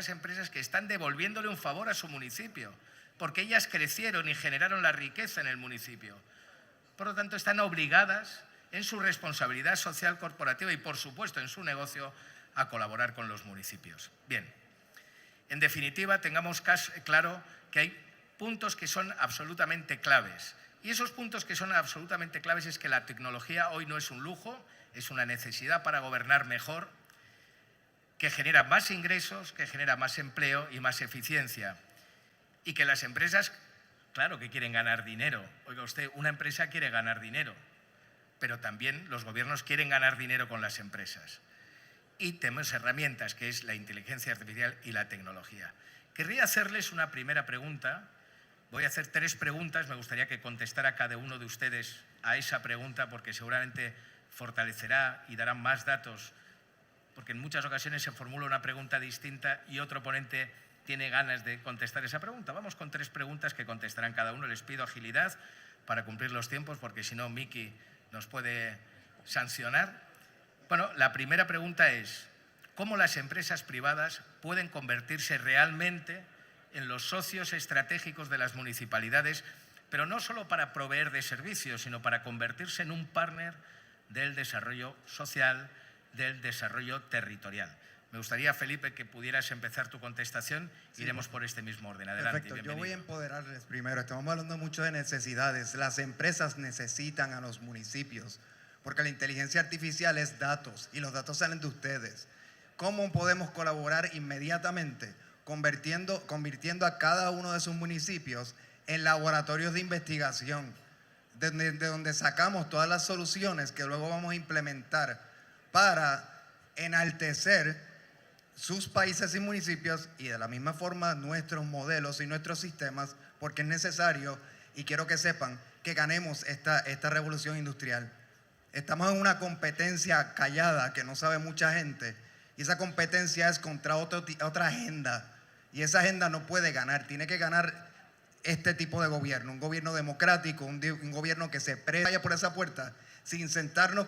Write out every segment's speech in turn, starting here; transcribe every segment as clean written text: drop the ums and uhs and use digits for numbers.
empresas que están devolviéndole un favor a su municipio, porque ellas crecieron y generaron la riqueza en el municipio. Por lo tanto, están obligadas en su responsabilidad social corporativa y, por supuesto, en su negocio, a colaborar con los municipios. Bien, en definitiva, tengamos claro que hay puntos que son absolutamente claves. Y esos puntos que son absolutamente claves es que la tecnología hoy no es un lujo, es una necesidad para gobernar mejor, que genera más ingresos, que genera más empleo y más eficiencia. Y que las empresas, claro que quieren ganar dinero. Oiga usted, una empresa quiere ganar dinero, pero también los gobiernos quieren ganar dinero con las empresas. Y tenemos herramientas, que es la inteligencia artificial y la tecnología. Querría hacerles una primera pregunta. Voy a hacer 3 preguntas. Me gustaría que contestara cada uno de ustedes a esa pregunta, porque seguramente fortalecerá y dará más datos, porque en muchas ocasiones se formula una pregunta distinta y otro ponente tiene ganas de contestar esa pregunta. Vamos con 3 preguntas que contestarán cada uno. Les pido agilidad para cumplir los tiempos, porque si no, Miki nos puede sancionar. Bueno, la primera pregunta es: ¿cómo las empresas privadas pueden convertirse realmente en los socios estratégicos de las municipalidades, pero no solo para proveer de servicios, sino para convertirse en un partner del desarrollo social, del desarrollo territorial? Me gustaría, Felipe, que pudieras empezar tu contestación. Sí. Iremos por este mismo orden. Adelante. Perfecto. Yo voy a empoderarles primero. Estamos hablando mucho de necesidades. Las empresas necesitan a los municipios, porque la inteligencia artificial es datos y los datos salen de ustedes. ¿Cómo podemos colaborar inmediatamente? Convirtiendo a cada uno de sus municipios en laboratorios de investigación, de donde sacamos todas las soluciones que luego vamos a implementar para enaltecer sus países y municipios, y de la misma forma nuestros modelos y nuestros sistemas, porque es necesario, y quiero que sepan, que ganemos esta revolución industrial. Estamos en una competencia callada que no sabe mucha gente, y esa competencia es contra otra agenda, y esa agenda no puede ganar, tiene que ganar este tipo de gobierno, un gobierno democrático, un gobierno que se vaya por esa puerta sin sentarnos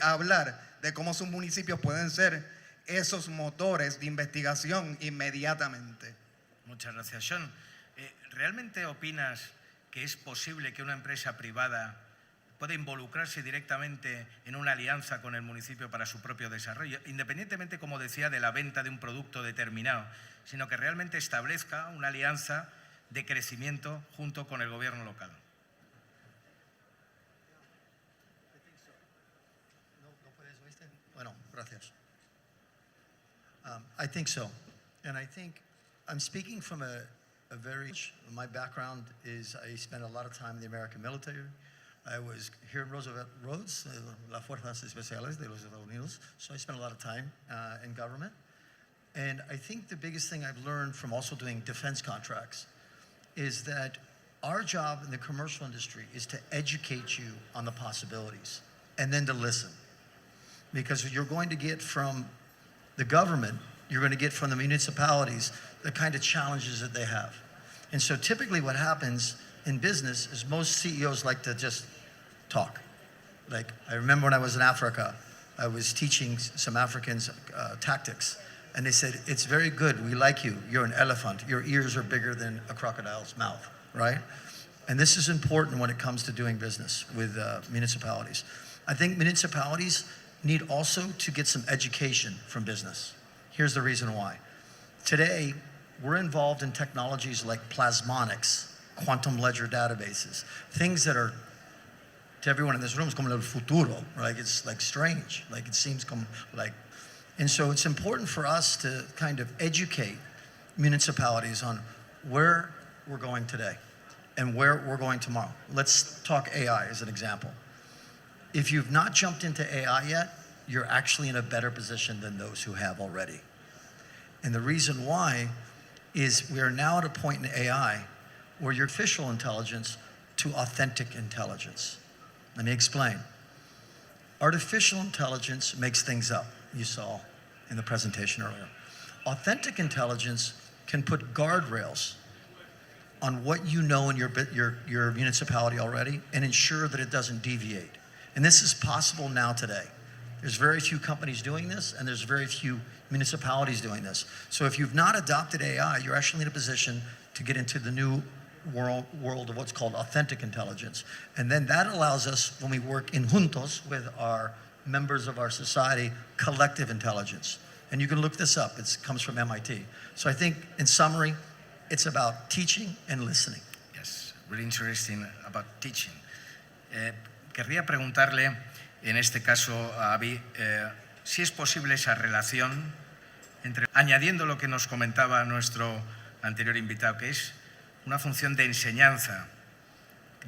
a hablar de cómo sus municipios pueden ser esos motores de investigación inmediatamente. Muchas gracias, Sean. ¿Realmente opinas que es posible que una empresa privada pueda involucrarse directamente en una alianza con el municipio para su propio desarrollo, independientemente, como decía, de la venta de un producto determinado, sino que realmente establezca una alianza de crecimiento junto con el gobierno local? Bueno, gracias. I think so. And I think I'm speaking from my background is I spent a lot of time in the American military. I was here in Roosevelt Roads, las Fuerzas Especiales de los Estados Unidos. So I spent a lot of time in government. And I think the biggest thing I've learned from also doing defense contracts is that our job in the commercial industry is to educate you on the possibilities and then to listen. Because you're going to get from the government, you're going to get from the municipalities the kind of challenges that they have. And so typically what happens in business is most CEOs like to just talk. Like, I remember when I was in Africa, I was teaching some Africans tactics, and they said, it's very good, we like you, you're an elephant, your ears are bigger than a crocodile's mouth, right? And this is important when it comes to doing business with municipalities. I think municipalities need also to get some education from business. Here's the reason why. Today, we're involved in technologies like plasmonics, quantum ledger databases, things that are, to everyone in this room, is como el futuro, right? It's like strange, like it seems like, and so it's important for us to kind of educate municipalities on where we're going today and where we're going tomorrow. Let's talk AI as an example. If you've not jumped into AI yet, you're actually in a better position than those who have already. And the reason why is we are now at a point in AI where your artificial intelligence to authentic intelligence. Let me explain. Artificial intelligence makes things up, you saw in the presentation earlier. Authentic intelligence can put guardrails on what you know in your municipality already and ensure that it doesn't deviate. And this is possible now today. There's very few companies doing this, and there's very few municipalities doing this. So if you've not adopted AI, you're actually in a position to get into the new world of what's called authentic intelligence. And then that allows us, when we work in juntos with our members of our society, collective intelligence. And you can look this up. It comes from MIT. So I think, in summary, it's about teaching and listening. Yes, really interesting about teaching. Querría preguntarle, en este caso a Avi, si es posible esa relación entre, añadiendo lo que nos comentaba nuestro anterior invitado, que es una función de enseñanza,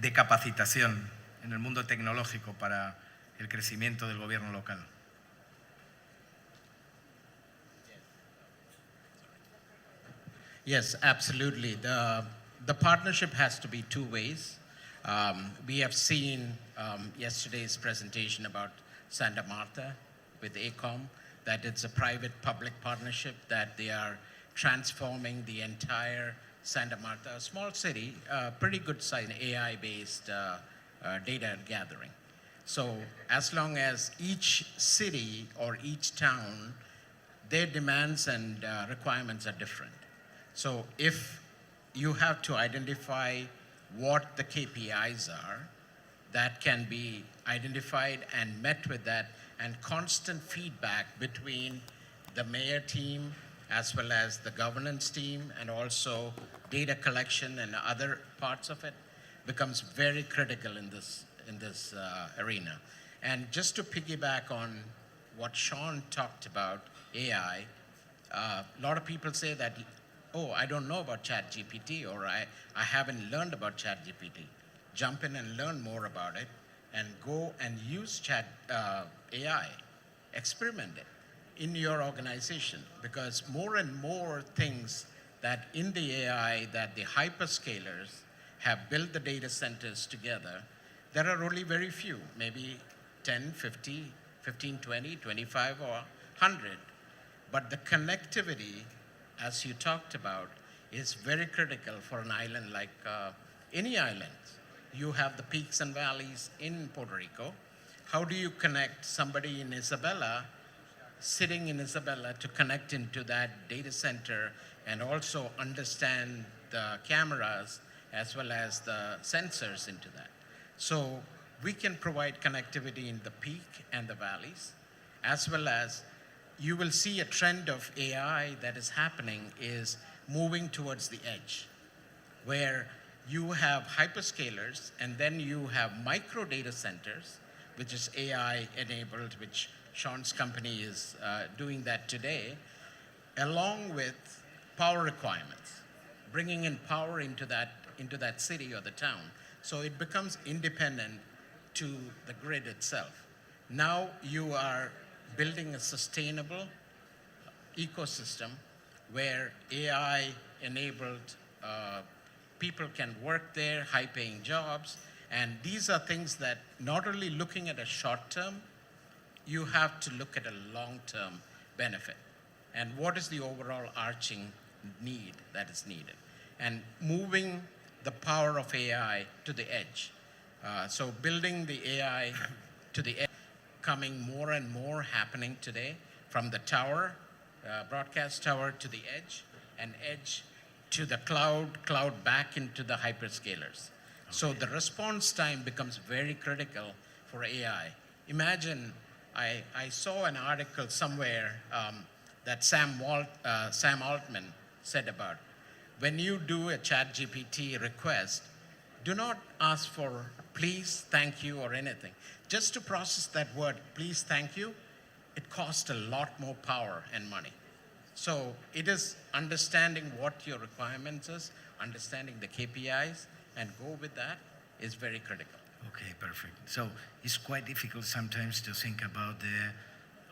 de capacitación en el mundo tecnológico para el crecimiento del gobierno local. Yes, absolutely. The partnership has to be two ways. We have seen yesterday's presentation about Santa Marta with ACOM, that it's a private-public partnership, that they are transforming the entire Santa Marta, a small city, pretty good size, AI-based data gathering. So as long as each city or each town, their demands and requirements are different. So if you have to identify what the KPIs are, that can be identified and met with that, and constant feedback between the mayor team as well as the governance team, and also data collection and other parts of it becomes very critical in this arena. And just to piggyback on what Sean talked about, AI, a lot of people say that, oh, I don't know about ChatGPT, or I haven't learned about ChatGPT. Jump in and learn more about it, and go and use AI, experiment it in your organization, because more and more things that in the AI that the hyperscalers have built the data centers together, there are only very few, maybe 10, 50, 15, 20, 25, or 100. But the connectivity, as you talked about, is very critical for an island like any island. You have the peaks and valleys in Puerto Rico. How do you connect somebody in Isabela, sitting in Isabela, to connect into that data center and also understand the cameras as well as the sensors into that? So we can provide connectivity in the peak and the valleys, as well as you will see a trend of AI that is happening is moving towards the edge, where you have hyperscalers and then you have micro data centers, which is AI enabled, which Sean's company is doing that today, along with power requirements, bringing in power into that city or the town. So it becomes independent to the grid itself. Now you are building a sustainable ecosystem where AI-enabled people can work there, high-paying jobs, and these are things that not only looking at a short term, you have to look at a long-term benefit. And what is the overall arching need that is needed? And moving the power of AI to the edge. So building the AI to the edge, coming more and more happening today, from the tower, broadcast tower to the edge, and edge to the cloud back into the hyperscalers. Okay. So the response time becomes very critical for AI. Imagine, I saw an article somewhere that Sam Altman said about, when you do a ChatGPT request, do not ask for please, thank you, or anything. Just to process that word, please, thank you, it costs a lot more power and money. So it is understanding what your requirements is, understanding the KPIs, and go with that is very critical. Okay, perfect. So it's quite difficult sometimes to think about the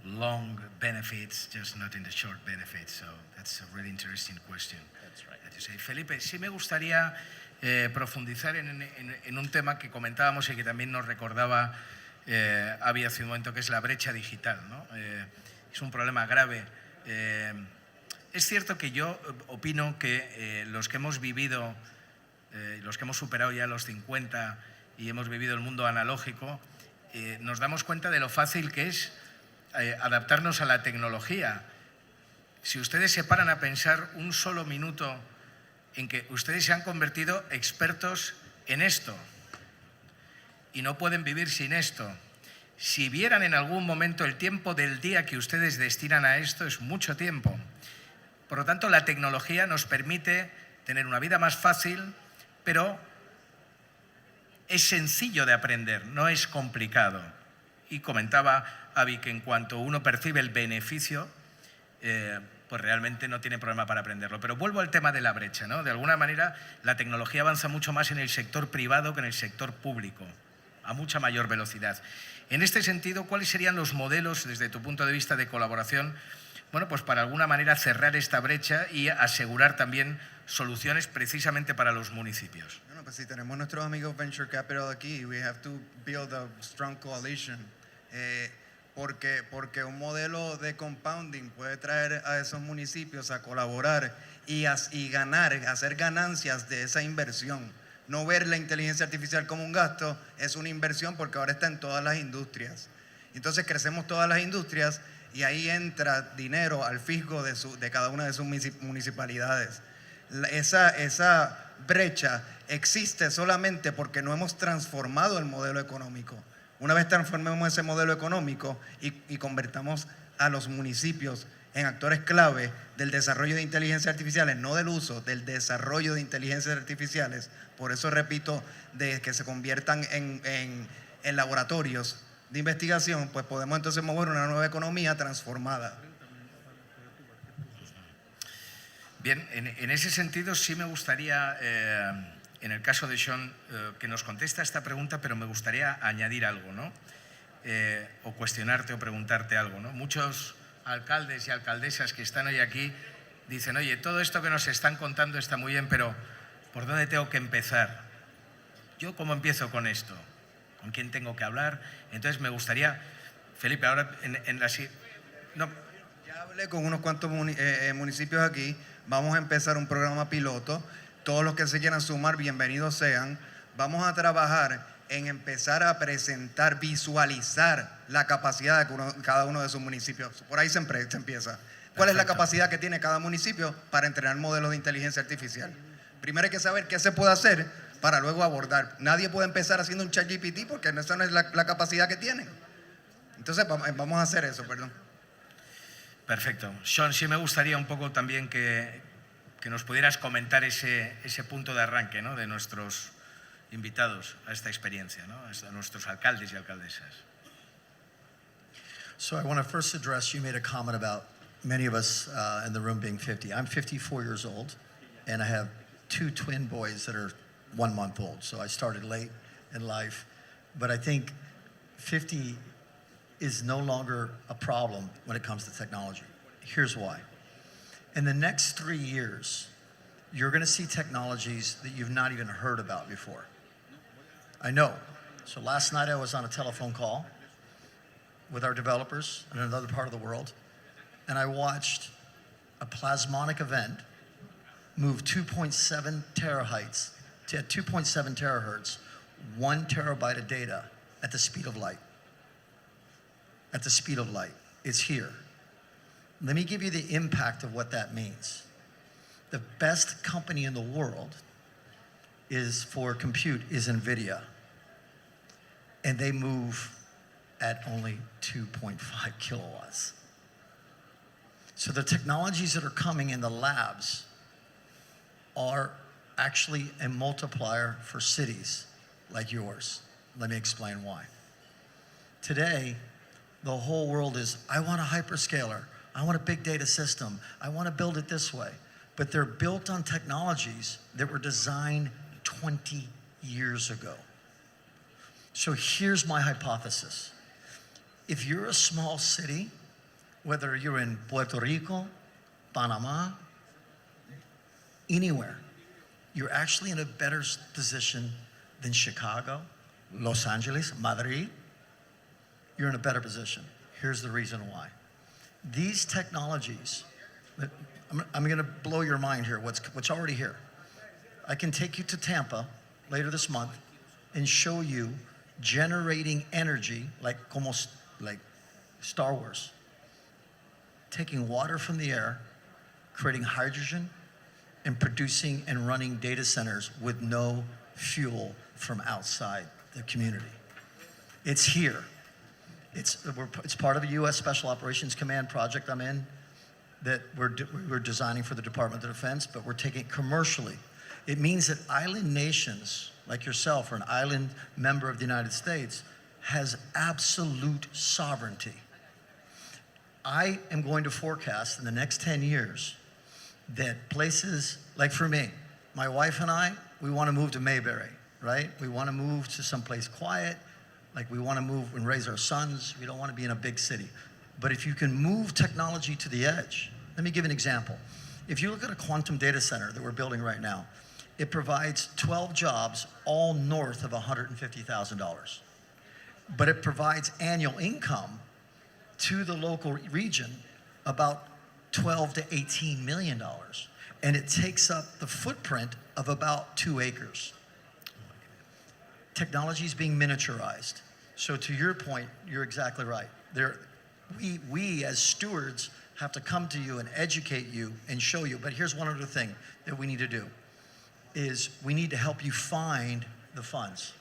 long benefits, just not in the short benefits. So that's a really interesting question. That's right. That you say. Felipe, sí me gustaría profundizar en un tema que comentábamos y que también nos recordaba Avi hace un momento, que es la brecha digital, ¿no? Es un problema grave. Es cierto que yo opino que los que hemos vivido, los que hemos superado ya los 50 y hemos vivido el mundo analógico, nos damos cuenta de lo fácil que es adaptarnos a la tecnología. Si ustedes se paran a pensar un solo minuto en que ustedes se han convertido expertos en esto y no pueden vivir sin esto, si vieran en algún momento el tiempo del día que ustedes destinan a esto, es mucho tiempo. Por lo tanto, la tecnología nos permite tener una vida más fácil, pero es sencillo de aprender, no es complicado. Y comentaba Avi que en cuanto uno percibe el beneficio, pues realmente no tiene problema para aprenderlo. Pero vuelvo al tema de la brecha, ¿no? De alguna manera, la tecnología avanza mucho más en el sector privado que en el sector público, a mucha mayor velocidad. En este sentido, ¿cuáles serían los modelos, desde tu punto de vista, de colaboración, bueno, pues para alguna manera cerrar esta brecha y asegurar también soluciones precisamente para los municipios? Bueno, pues si tenemos nuestros amigos Venture Capital aquí, we have to build a strong coalition. Porque un modelo de compounding puede traer a esos municipios a colaborar y ganar, hacer ganancias de esa inversión. No ver la inteligencia artificial como un gasto, es una inversión porque ahora está en todas las industrias. Entonces crecemos todas las industrias y ahí entra dinero al fisco de cada una de sus municipalidades. Esa brecha existe solamente porque no hemos transformado el modelo económico. Una vez transformemos ese modelo económico y convertamos a los municipios en actores clave del desarrollo de inteligencias artificiales, no del uso, del desarrollo de inteligencias artificiales, por eso repito, de que se conviertan en laboratorios de investigación, pues podemos entonces mover una nueva economía transformada. Bien, en ese sentido sí me gustaría, en el caso de Sean, que nos conteste a esta pregunta, pero me gustaría añadir algo, ¿no? O cuestionarte o preguntarte algo, ¿no? Muchos alcaldes y alcaldesas que están hoy aquí dicen, oye, todo esto que nos están contando está muy bien, pero ¿por dónde tengo que empezar? ¿Yo cómo empiezo con esto? ¿Con quién tengo que hablar? Entonces me gustaría, Felipe, ahora Ya hablé con unos cuantos municipios aquí, vamos a empezar un programa piloto, todos los que se quieran sumar, bienvenidos sean. Vamos a trabajar en empezar a presentar, visualizar la capacidad de cada uno de sus municipios. Por ahí se empieza. ¿Cuál es la capacidad que tiene cada municipio para entrenar modelos de inteligencia artificial? Primero hay que saber qué se puede hacer para luego abordar. Nadie puede empezar haciendo un ChatGPT porque esa no es la capacidad que tienen. Entonces vamos a hacer eso, perdón. Perfecto. Sean, sí me gustaría un poco también que nos pudieras comentar ese punto de arranque, ¿no? De nuestros invitados a esta experiencia, ¿no? A nuestros alcaldes y alcaldesas. So I want to first address, you made a comment about many of us in the room being 50. I'm 54 years old, and I have 2 twin boys that are 1 month old. So I started late in life, but I think 50 is no longer a problem when it comes to technology. Here's why. In the next 3 years, you're going to see technologies that you've not even heard about before. I know. So last night I was on a telephone call with our developers in another part of the world, and I watched a plasmonic event move 2.7 terahertz to 2.7 terahertz, 1 terabyte of data at the speed of light. At the speed of light. It's here. Let me give you the impact of what that means. The best company in the world is for compute is NVIDIA. And they move at only 2.5 kilowatts. So the technologies that are coming in the labs are actually a multiplier for cities like yours. Let me explain why. Today, the whole world is, I want a hyperscaler. I want a big data system. I want to build it this way. But they're built on technologies that were designed 20 years ago. So here's my hypothesis. If you're a small city, whether you're in Puerto Rico, Panama, anywhere, you're actually in a better position than Chicago, Los Angeles, Madrid. You're in a better position. Here's the reason why. These technologies, I'm going to blow your mind here, what's already here. I can take you to Tampa later this month and show you generating energy like Star Wars. Taking water from the air, creating hydrogen, and producing and running data centers with no fuel from outside the community. It's here. It's part of a U.S. Special Operations Command project I'm in that we're designing for the Department of Defense, but we're taking it commercially. It means that island nations like yourself or an island member of the United States has absolute sovereignty. I am going to forecast in the next 10 years that places, like for me, my wife and I, we want to move to Mayberry, right? We want to move to someplace quiet, like we want to move and raise our sons. We don't want to be in a big city. But if you can move technology to the edge, let me give an example. If you look at a quantum data center that we're building right now, it provides 12 jobs all north of $150,000. But it provides annual income to the local region about $12 to $18 million. And it takes up the footprint of about 2 acres. Technology is being miniaturized. So to your point, you're exactly right. We as stewards have to come to you and educate you and show you. But here's one other thing that we need to do, is we need to help you find the funds.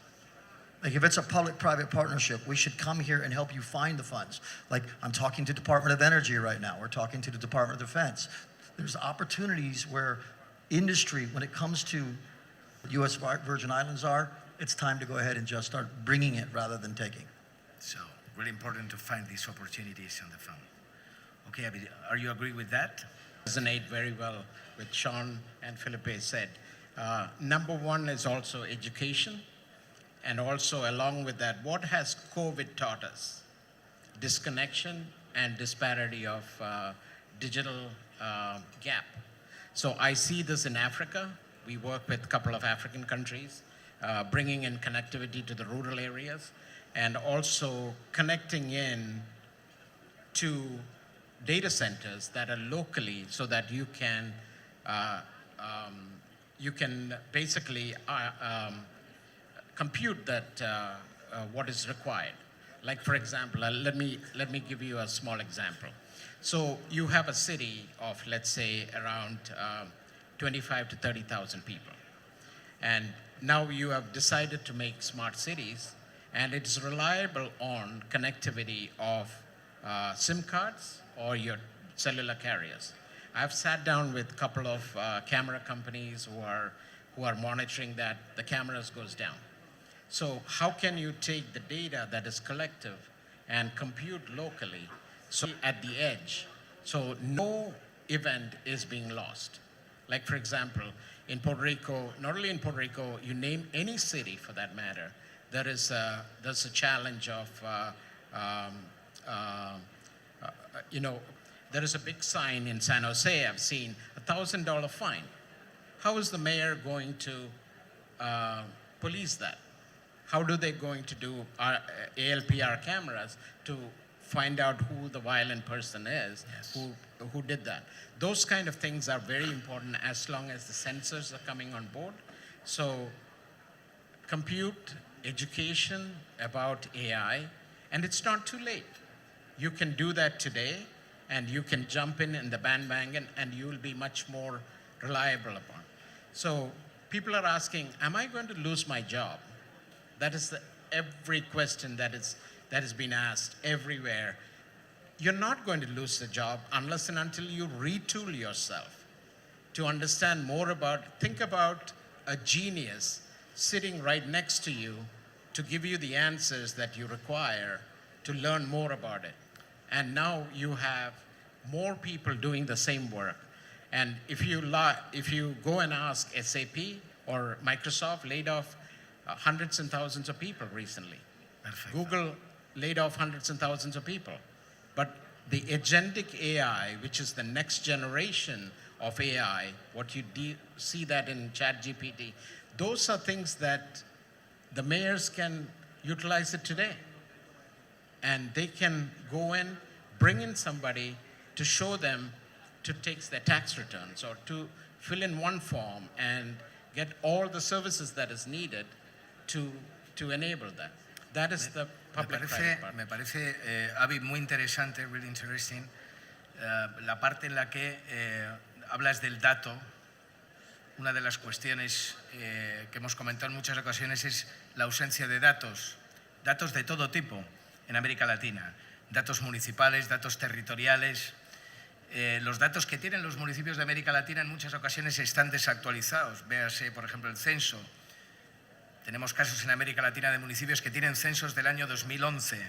Like if it's a public-private partnership, we should come here and help you find the funds. Like I'm talking to Department of Energy right now. We're talking to the Department of Defense. There's opportunities where industry, when it comes to U.S. Virgin Islands it's time to go ahead and just start bringing it rather than taking. So really important to find these opportunities on the phone. Okay, Abhi, are you agree with that? Resonate very well with Sean and Felipe said. Number one is also education. And also along with that, what has COVID taught us? Disconnection and disparity of digital gap. So I see this in Africa. We work with a couple of African countries, bringing in connectivity to the rural areas and also connecting in to data centers that are locally so that you can basically compute that what is required. Like for example, let me give you a small example. So you have a city of, let's say, around 25 to 30,000 people. And now you have decided to make smart cities, and it's reliable on connectivity of SIM cards or your cellular carriers. I've sat down with a couple of camera companies who are monitoring that the cameras goes down. So how can you take the data that is collective and compute locally, so at the edge, so no event is being lost? Like for example, in Puerto Rico, not only in Puerto Rico, you name any city for that matter, there's a challenge of, there is a big sign in San Jose, I've seen, $1,000 fine. How is the mayor going to police that? How are they going to do ALPR cameras to find out who the violent person is, yes, who did that? Those kind of things are very important as long as the sensors are coming on board. So compute, education about AI, and it's not too late. You can do that today, and you can jump in the bandwagon, and you will be much more reliable upon. So people are asking, am I going to lose my job? That is every question that is being asked everywhere. You're not going to lose the job unless and until you retool yourself to understand more about, think about a genius sitting right next to you to give you the answers that you require to learn more about it. And now you have more people doing the same work. And if you go and ask SAP or Microsoft laid off hundreds and thousands of people recently. Perfect. Google laid off hundreds and thousands of people. But the agentic AI, which is the next generation of AI, what you see that in ChatGPT, those are things that the mayors can utilize it today. And they can go in, bring in somebody to show them to take their tax returns or to fill in one form and get all the services that is needed to enable that. That is the public-private Me partnership. parece, Avi, muy interesante, really interesting, la parte en la que hablas del dato. Una de las cuestiones que hemos comentado en muchas ocasiones es la ausencia de datos, datos de todo tipo en América Latina, datos municipales, datos territoriales. Los datos que tienen los municipios de América Latina en muchas ocasiones están desactualizados. Véase, por ejemplo, el censo. Tenemos casos en América Latina de municipios que tienen censos del año 2011.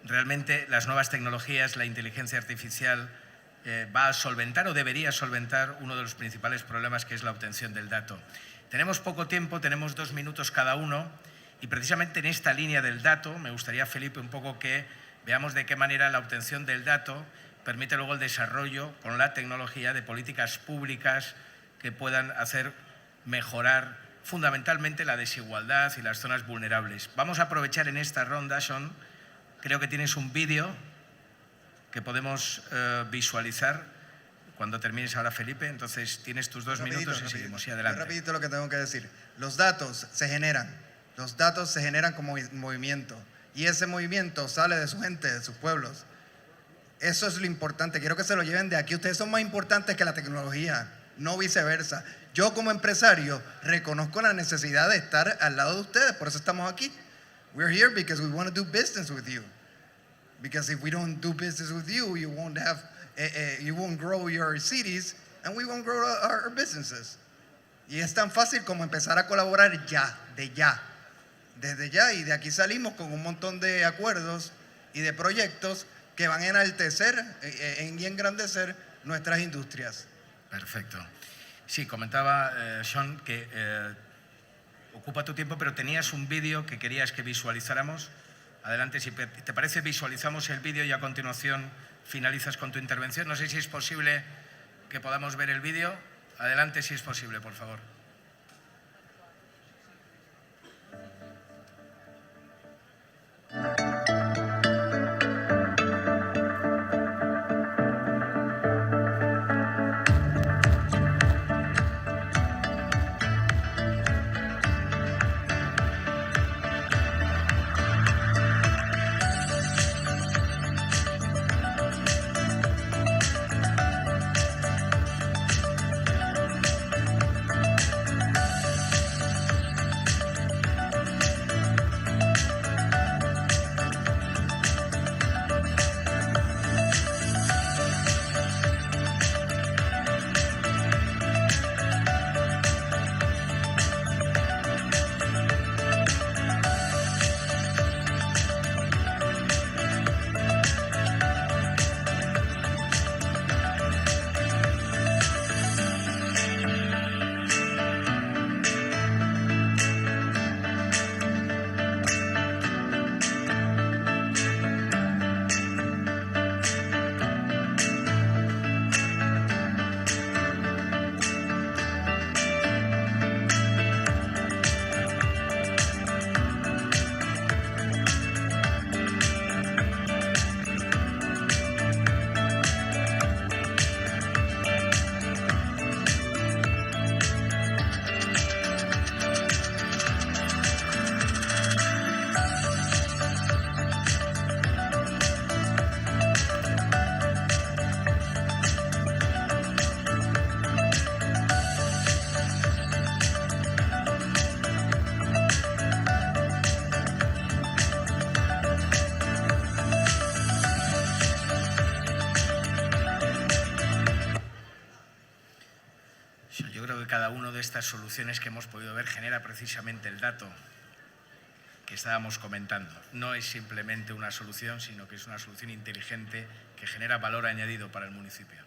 Realmente las nuevas tecnologías, la inteligencia artificial, va a solventar o debería solventar uno de los principales problemas, que es la obtención del dato. Tenemos poco tiempo, tenemos 2 minutos cada uno, y precisamente en esta línea del dato me gustaría, Felipe, un poco que veamos de qué manera la obtención del dato permite luego el desarrollo con la tecnología de políticas públicas que puedan hacer mejorar fundamentalmente la desigualdad y las zonas vulnerables. Vamos a aprovechar en esta ronda, Sean, creo que tienes un vídeo que podemos visualizar cuando termines ahora, Felipe. Entonces tienes tus 2 minutos y seguimos. Sí, adelante. Rapidito lo que tengo que decir. Los datos se generan como movimiento, y ese movimiento sale de su gente, de sus pueblos. Eso es lo importante. Quiero que se lo lleven de aquí. Ustedes son más importantes que la tecnología, no viceversa. Yo como empresario reconozco la necesidad de estar al lado de ustedes, por eso estamos aquí. We're here because we want to do business with you. Because if we don't do business with you, you won't grow your cities, and we won't grow our businesses. Y es tan fácil como empezar a colaborar desde ya, y de aquí salimos con un montón de acuerdos y de proyectos que van a enaltecer y engrandecer nuestras industrias. Perfecto. Sí, comentaba Sean que ocupa tu tiempo, pero tenías un vídeo que querías que visualizáramos. Adelante, si te parece, visualizamos el vídeo y a continuación finalizas con tu intervención. No sé si es posible que podamos ver el vídeo. Adelante, si es posible, por favor. Yo creo que cada una de estas soluciones que hemos podido ver genera precisamente el dato que estábamos comentando. No es simplemente una solución, sino que es una solución inteligente que genera valor añadido para el municipio.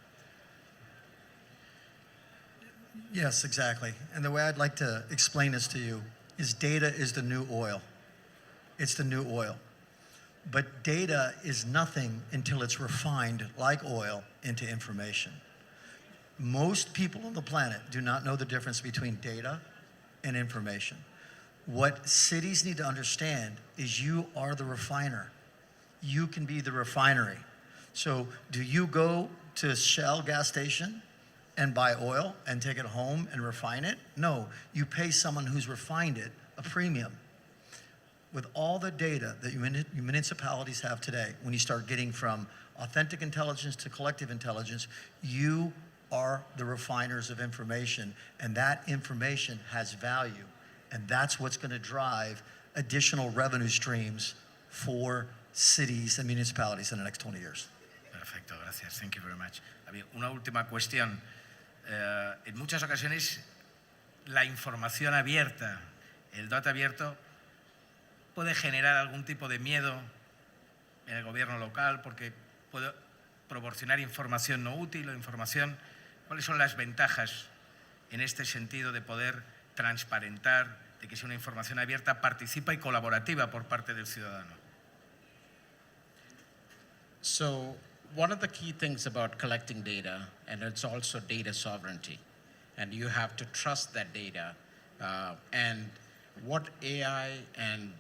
Yes, exactly. And the way I'd like to explain this to you is data is the new oil. It's the new oil. But data is nothing until it's refined like oil into information. Most people on the planet do not know the difference between data and information. What cities need to understand is you are the refiner. You can be the refinery. So do you go to Shell gas station and buy oil and take it home and refine it? No, you pay someone who's refined it a premium. with all the data that municipalities have today, when you start getting from authentic intelligence to collective intelligence, you are the refiners of information, and that information has value. And that's what's going to drive additional revenue streams for cities and municipalities in the next 20 years. Perfecto, gracias. Thank you very much. Una última cuestión. En muchas ocasiones la información abierta, el dato abierto, puede generar algún tipo de miedo en el gobierno local porque puede proporcionar información no útil o información. ¿Cuáles son las ventajas en este sentido de poder transparentar, de que sea una información abierta, participa y colaborativa por parte del ciudadano? So one of the key things about collecting data, and it's also data sovereignty, and you have to trust that data. And what AI and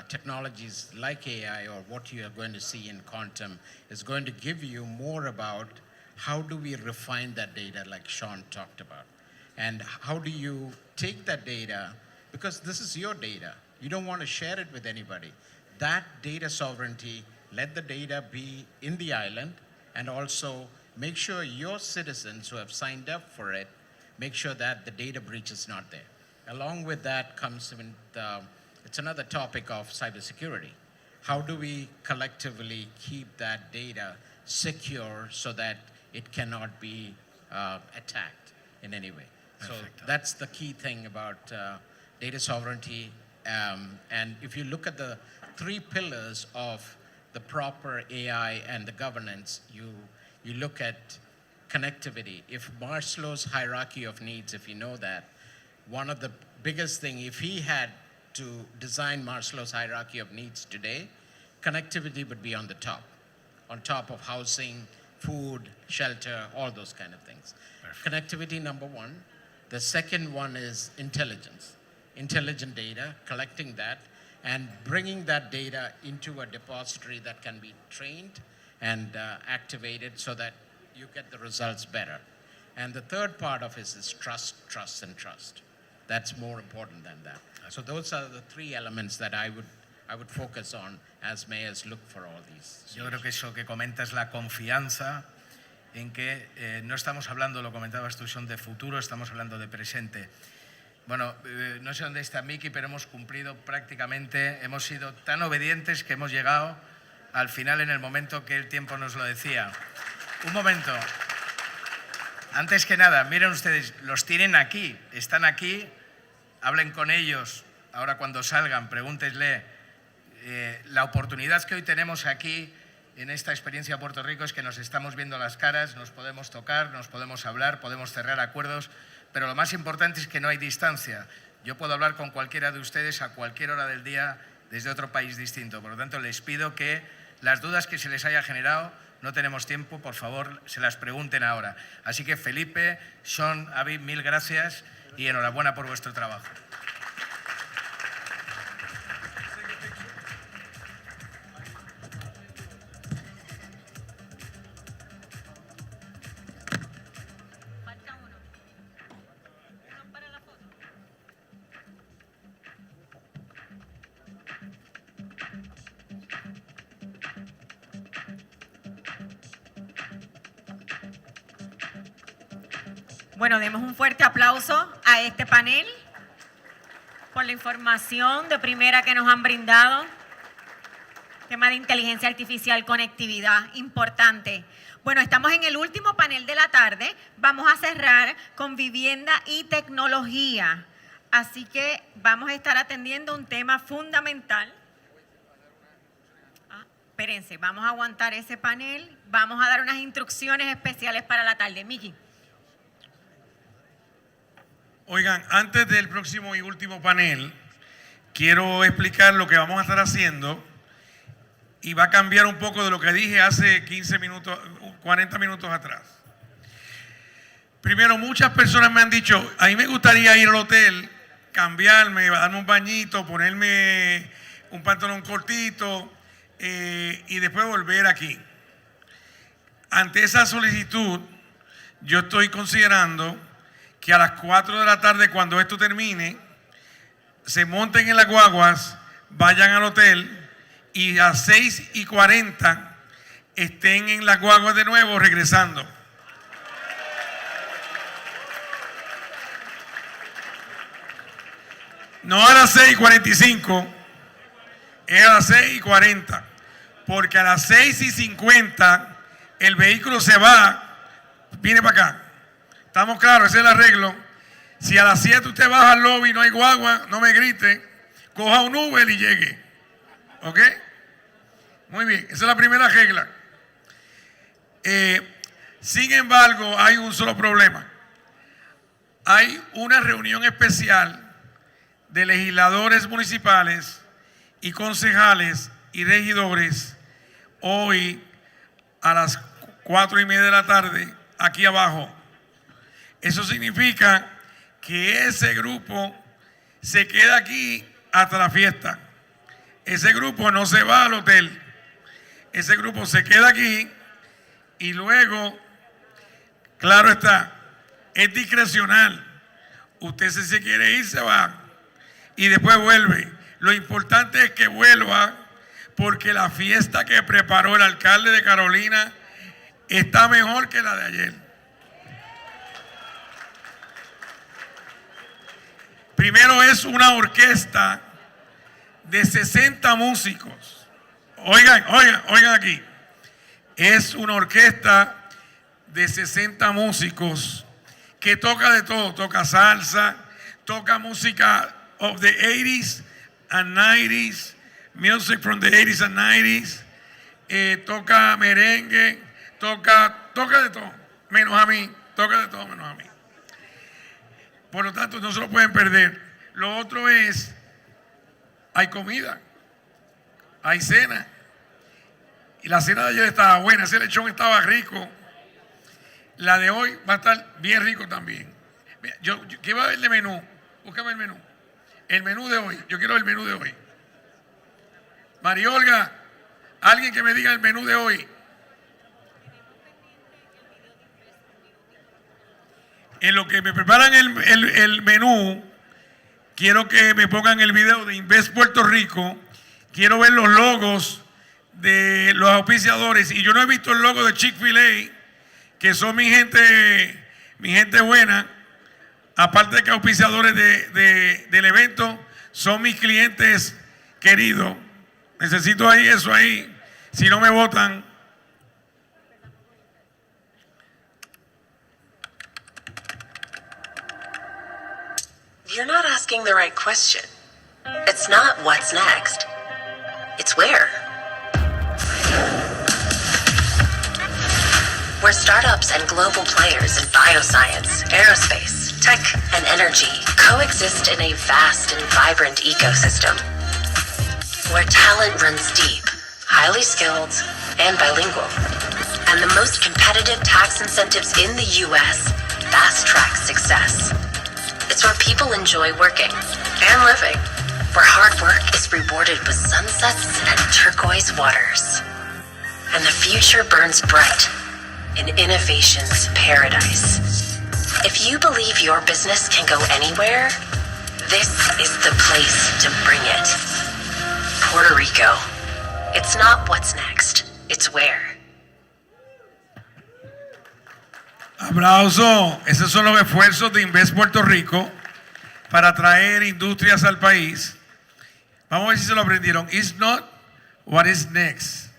technologies like AI, or what you are going to see in quantum, is going to give you more about how do we refine that data, like Sean talked about. And how do you take that data, because this is your data, you don't want to share it with anybody. That data sovereignty, let the data be in the island, and also make sure your citizens who have signed up for it, make sure that the data breach is not there. Along with that comes it's another topic of cybersecurity. How do we collectively keep that data secure so that it cannot be attacked in any way? Perfecto. So that's the key thing about data sovereignty. And if you look at the 3 pillars of the proper AI and the governance, you look at connectivity. If Maslow's hierarchy of needs, if you know that, one of the biggest thing, if he had to design Maslow's hierarchy of needs today, connectivity would be on top of housing, food, shelter, all those kind of things. Perfect. Connectivity, number 1. The second one is intelligence. Intelligent data, collecting that, and bringing that data into a depository that can be trained and activated so that you get the results better. And the third part of it is trust, trust, and trust. That's more important than that. So those are the 3 elements that I would focus on as mayors look for all these. Yo creo que eso que comentas, la confianza en que no estamos hablando, lo comentabas tú, son de futuro, estamos hablando de presente. Bueno, no sé dónde está Miki, pero hemos cumplido prácticamente, hemos sido tan obedientes que hemos llegado al final en el momento que el tiempo nos lo decía. Un momento. Antes que nada, miren ustedes, los tienen aquí, están aquí, hablen con ellos, ahora cuando salgan, pregúntenle. La oportunidad que hoy tenemos aquí en esta experiencia Puerto Rico es que nos estamos viendo las caras, nos podemos tocar, nos podemos hablar, podemos cerrar acuerdos, pero lo más importante es que no hay distancia. Yo puedo hablar con cualquiera de ustedes a cualquier hora del día desde otro país distinto. Por lo tanto, les pido que las dudas que se les haya generado, no tenemos tiempo, por favor, se las pregunten ahora. Así que Felipe, Sean, Avi, mil gracias y enhorabuena por vuestro trabajo. Bueno, demos un fuerte aplauso a este panel por la información de primera que nos han brindado. Tema de inteligencia artificial, conectividad, importante. Bueno, estamos en el último panel de la tarde. Vamos a cerrar con vivienda y tecnología. Así que vamos a estar atendiendo un tema fundamental. Espérense, vamos a aguantar ese panel. Vamos a dar unas instrucciones especiales para la tarde. Miki. Oigan, antes del próximo y último panel, quiero explicar lo que vamos a estar haciendo y va a cambiar un poco de lo que dije hace 40 minutos atrás. Primero, muchas personas me han dicho, a mí me gustaría ir al hotel, cambiarme, darme un bañito, ponerme un pantalón cortito y después volver aquí. Ante esa solicitud, yo estoy considerando que a las 4 de la tarde, cuando esto termine, se monten en las guaguas, vayan al hotel y a 6:40 estén en las guaguas de nuevo regresando. No a las 6:45, es a las 6:40, porque a las 6:50 el vehículo se va, viene para acá. ¿Estamos claros? Ese es el arreglo. Si a las 7 usted baja al lobby y no hay guagua, no me grite, coja un Uber y llegue. ¿Ok? Muy bien, esa es la primera regla. Sin embargo, hay un solo problema. Hay una reunión especial de legisladores municipales y concejales y regidores hoy a las 4:30 de la tarde aquí abajo. Eso significa que ese grupo se queda aquí hasta la fiesta. Ese grupo no se va al hotel. Ese grupo se queda aquí y luego, claro está, es discrecional. Usted si se quiere ir, se va y después vuelve. Lo importante es que vuelva porque la fiesta que preparó el alcalde de Carolina está mejor que la de ayer. Primero es una orquesta de 60 músicos. Oigan aquí. Es una orquesta de 60 músicos que toca de todo. Toca salsa, toca música of the 80s and 90s, music from the 80s and 90s, toca merengue, toca de todo, menos a mí, toca de todo menos a mí. Por lo tanto, no se lo pueden perder. Lo otro es, hay comida, hay cena. Y la cena de ayer estaba buena, ese lechón estaba rico. La de hoy va a estar bien rico también. Mira, yo quiero ver el menú, búscame el menú. El menú de hoy, yo quiero el menú de hoy. María Olga, alguien que me diga el menú de hoy. En lo que me preparan el menú, quiero que me pongan el video de Invest Puerto Rico. Quiero ver los logos de los auspiciadores. Y yo no he visto el logo de Chick-fil-A, que son mi gente buena. Aparte de que auspiciadores del evento, son mis clientes queridos. Necesito ahí eso ahí, si no me votan. You're not asking the right question. It's not what's next. It's where. Where startups and global players in bioscience, aerospace, tech, and energy coexist in a vast and vibrant ecosystem. Where talent runs deep, highly skilled, and bilingual. And the most competitive tax incentives in the U.S. fast-track success. It's where people enjoy working and living. Where hard work is rewarded with sunsets and turquoise waters. And the future burns bright in innovation's paradise. If you believe your business can go anywhere, this is the place to bring it. Puerto Rico. It's not what's next, it's where. Aplauso. Esos son los esfuerzos de Invest Puerto Rico para traer industrias al país. Vamos a ver si se lo aprendieron. It's not what is next,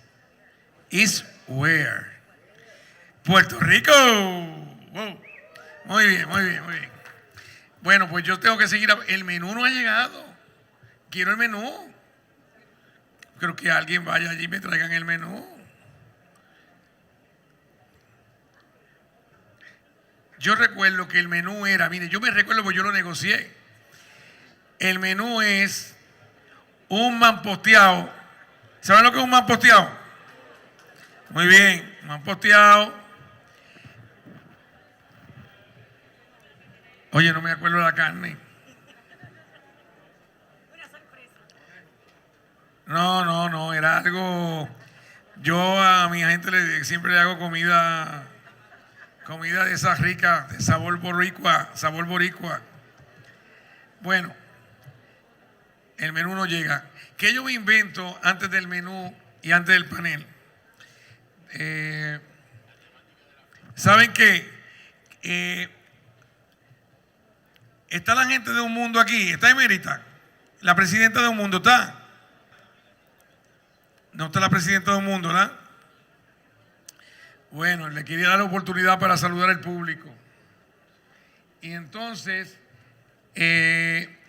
it's where. Puerto Rico. Wow. Muy bien, muy bien, muy bien. Bueno, pues yo tengo que seguir. El menú no ha llegado. Quiero el menú. Creo que alguien vaya allí y me traigan el menú. Yo recuerdo que el menú era, mire, yo me recuerdo porque yo lo negocié. El menú es un mamposteado. ¿Saben lo que es un mamposteado? Muy bien, mamposteado. Oye, no me acuerdo de la carne. No, era algo. Yo a mi gente siempre le hago comida de esa rica, de sabor boricua. Bueno, el menú no llega. ¿Qué yo me invento antes del menú y antes del panel? ¿Saben qué? Está la gente de Un Mundo aquí, está emérita. La presidenta de Un Mundo está. No está la presidenta de Un Mundo, ¿verdad? Bueno, le quería dar la oportunidad para saludar al público. Y entonces,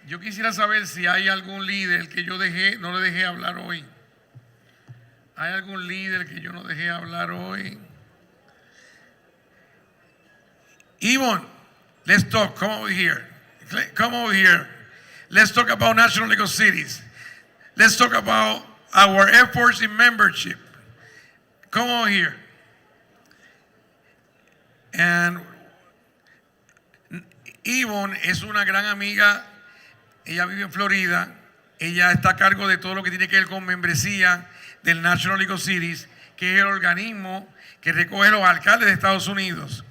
yo quisiera saber si hay algún líder que yo no le dejé hablar hoy. ¿Hay algún líder que yo no dejé hablar hoy? Yvonne, let's talk. Come over here. Come over here. Let's talk about National League of Cities. Let's talk about our efforts in membership. Come over here. And Yvonne es una gran amiga. Ella vive en Florida. Ella está a cargo de todo lo que tiene que ver con membresía del National League of Cities, que es el organismo que recoge los alcaldes de Estados Unidos.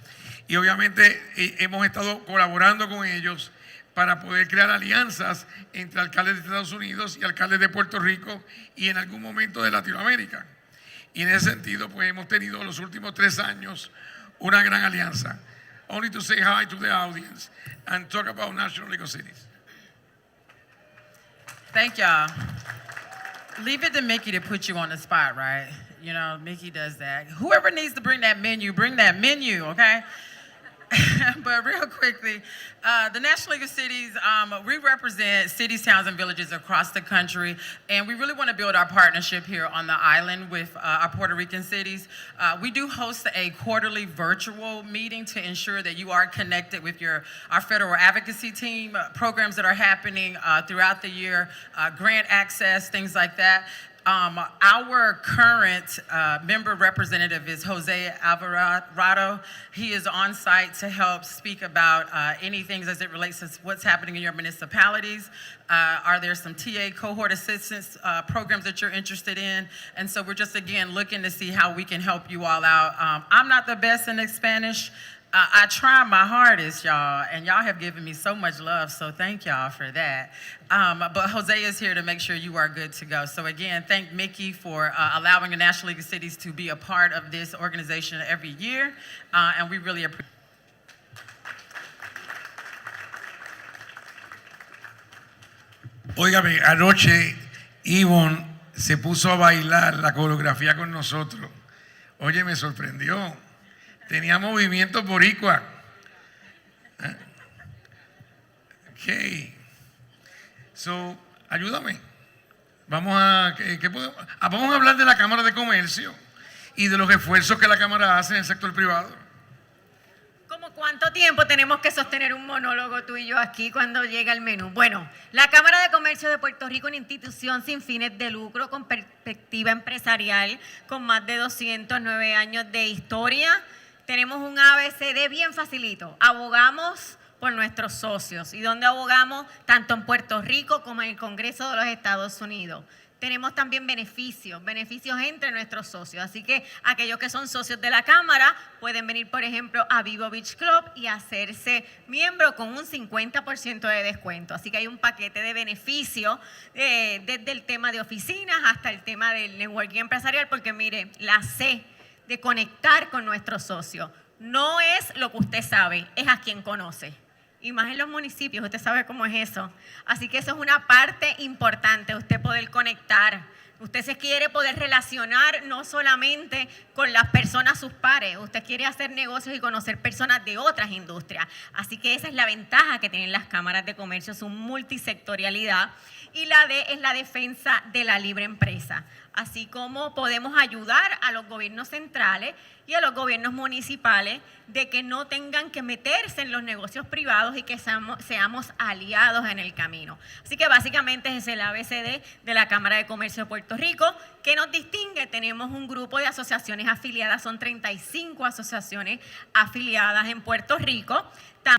Y obviamente hemos estado colaborando con ellos para poder crear alianzas entre alcaldes de Estados Unidos y alcaldes de Puerto Rico y en algún momento de Latinoamérica. Y en ese sentido, pues hemos tenido los últimos 3 años una gran alianza. Only to say hi to the audience and talk about National League of Cities. Thank y'all. Leave it to Mickey to put you on the spot, right? You know, Mickey does that. Whoever needs to bring that menu, okay? But real quickly, the National League of Cities, we represent cities, towns, and villages across the country, and we really want to build our partnership here on the island with our Puerto Rican cities. We do host a quarterly virtual meeting to ensure that you are connected with our federal advocacy team, programs that are happening throughout the year, grant access, things like that. Our current member representative is Jose Alvarado. He is on site to help speak about any things as it relates to what's happening in your municipalities. Are there some TA cohort assistance programs that you're interested in? And so we're just, again, looking to see how we can help you all out. I'm not the best in Spanish. I try my hardest, y'all, and y'all have given me so much love, so thank y'all for that. But Jose is here to make sure you are good to go. So again, thank Mickey for allowing the National League of Cities to be a part of this organization every year, and we really appreciate it. Óigame, anoche Yvonne se puso a bailar la coreografía con nosotros. Oye, me sorprendió. Tenía movimiento boricua. Ok. So, ayúdame. Vamos a hablar de la Cámara de Comercio y de los esfuerzos que la Cámara hace en el sector privado. ¿Cómo cuánto tiempo tenemos que sostener un monólogo tú y yo aquí cuando llega el menú? Bueno, la Cámara de Comercio de Puerto Rico, una institución sin fines de lucro, con perspectiva empresarial, con más de 209 años de historia. Tenemos un ABCD bien facilito. Abogamos por nuestros socios. ¿Y dónde abogamos? Tanto en Puerto Rico como en el Congreso de los Estados Unidos. Tenemos también beneficios entre nuestros socios. Así que aquellos que son socios de la Cámara pueden venir, por ejemplo, a Vivo Beach Club y hacerse miembro con un 50% de descuento. Así que hay un paquete de beneficios desde el tema de oficinas hasta el tema del networking empresarial, porque mire, la C de conectar con nuestros socios no es lo que usted sabe, es a quien conoce. Y más en los municipios, usted sabe cómo es eso. Así que eso es una parte importante, usted poder conectar. Usted se quiere poder relacionar no solamente con las personas, sus pares, usted quiere hacer negocios y conocer personas de otras industrias. Así que esa es la ventaja que tienen las cámaras de comercio, su multisectorialidad. Y la D es la defensa de la libre empresa. Así como podemos ayudar a los gobiernos centrales y a los gobiernos municipales de que no tengan que meterse en los negocios privados y que seamos aliados en el camino. Así que básicamente ese es el ABCD de la Cámara de Comercio de Puerto Rico. ¿Qué nos distingue? Tenemos un grupo de asociaciones afiliadas, son 35 asociaciones afiliadas en Puerto Rico.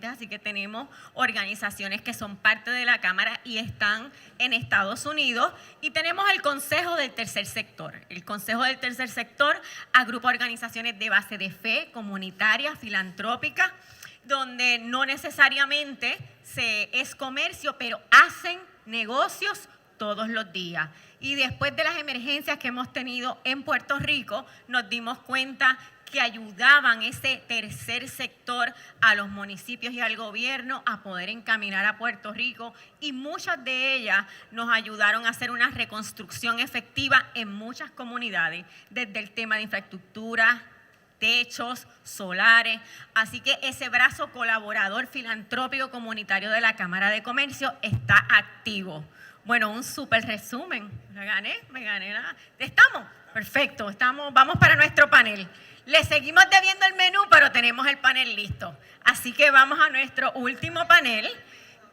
Así que tenemos organizaciones que son parte de la Cámara y están en Estados Unidos. Y tenemos el Consejo del Tercer Sector. El Consejo del Tercer Sector agrupa organizaciones de base de fe, comunitarias, filantrópicas, donde no necesariamente es comercio, pero hacen negocios todos los días. Y después de las emergencias que hemos tenido en Puerto Rico, nos dimos cuenta que ayudaban ese tercer sector a los municipios y al gobierno a poder encaminar a Puerto Rico, y muchas de ellas nos ayudaron a hacer una reconstrucción efectiva en muchas comunidades, desde el tema de infraestructura, techos, solares. Así que ese brazo colaborador filantrópico comunitario de la Cámara de Comercio está activo. Bueno, un súper resumen. Me gané la... ¿Estamos? Perfecto, vamos para nuestro panel. Le seguimos debiendo el menú, pero tenemos el panel listo. Así que vamos a nuestro último panel,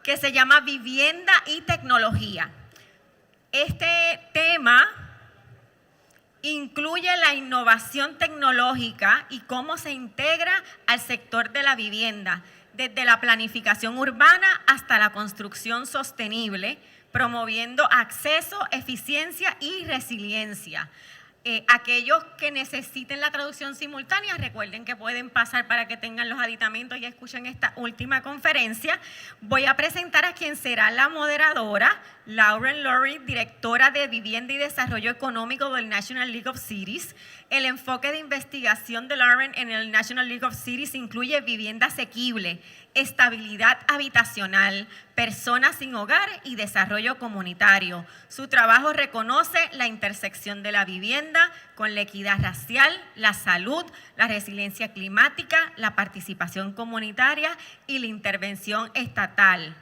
que se llama Vivienda y Tecnología. Este tema incluye la innovación tecnológica y cómo se integra al sector de la vivienda, desde la planificación urbana hasta la construcción sostenible, promoviendo acceso, eficiencia y resiliencia. Aquellos que necesiten la traducción simultánea, recuerden que pueden pasar para que tengan los aditamentos y escuchen esta última conferencia. Voy a presentar a quien será la moderadora, Lauren Lurie, directora de Vivienda y Desarrollo Económico del National League of Cities. El enfoque de investigación de Lauren en el National League of Cities incluye vivienda asequible, estabilidad habitacional, personas sin hogar y desarrollo comunitario. Su trabajo reconoce la intersección de la vivienda con la equidad racial, la salud, la resiliencia climática, la participación comunitaria y la intervención estatal.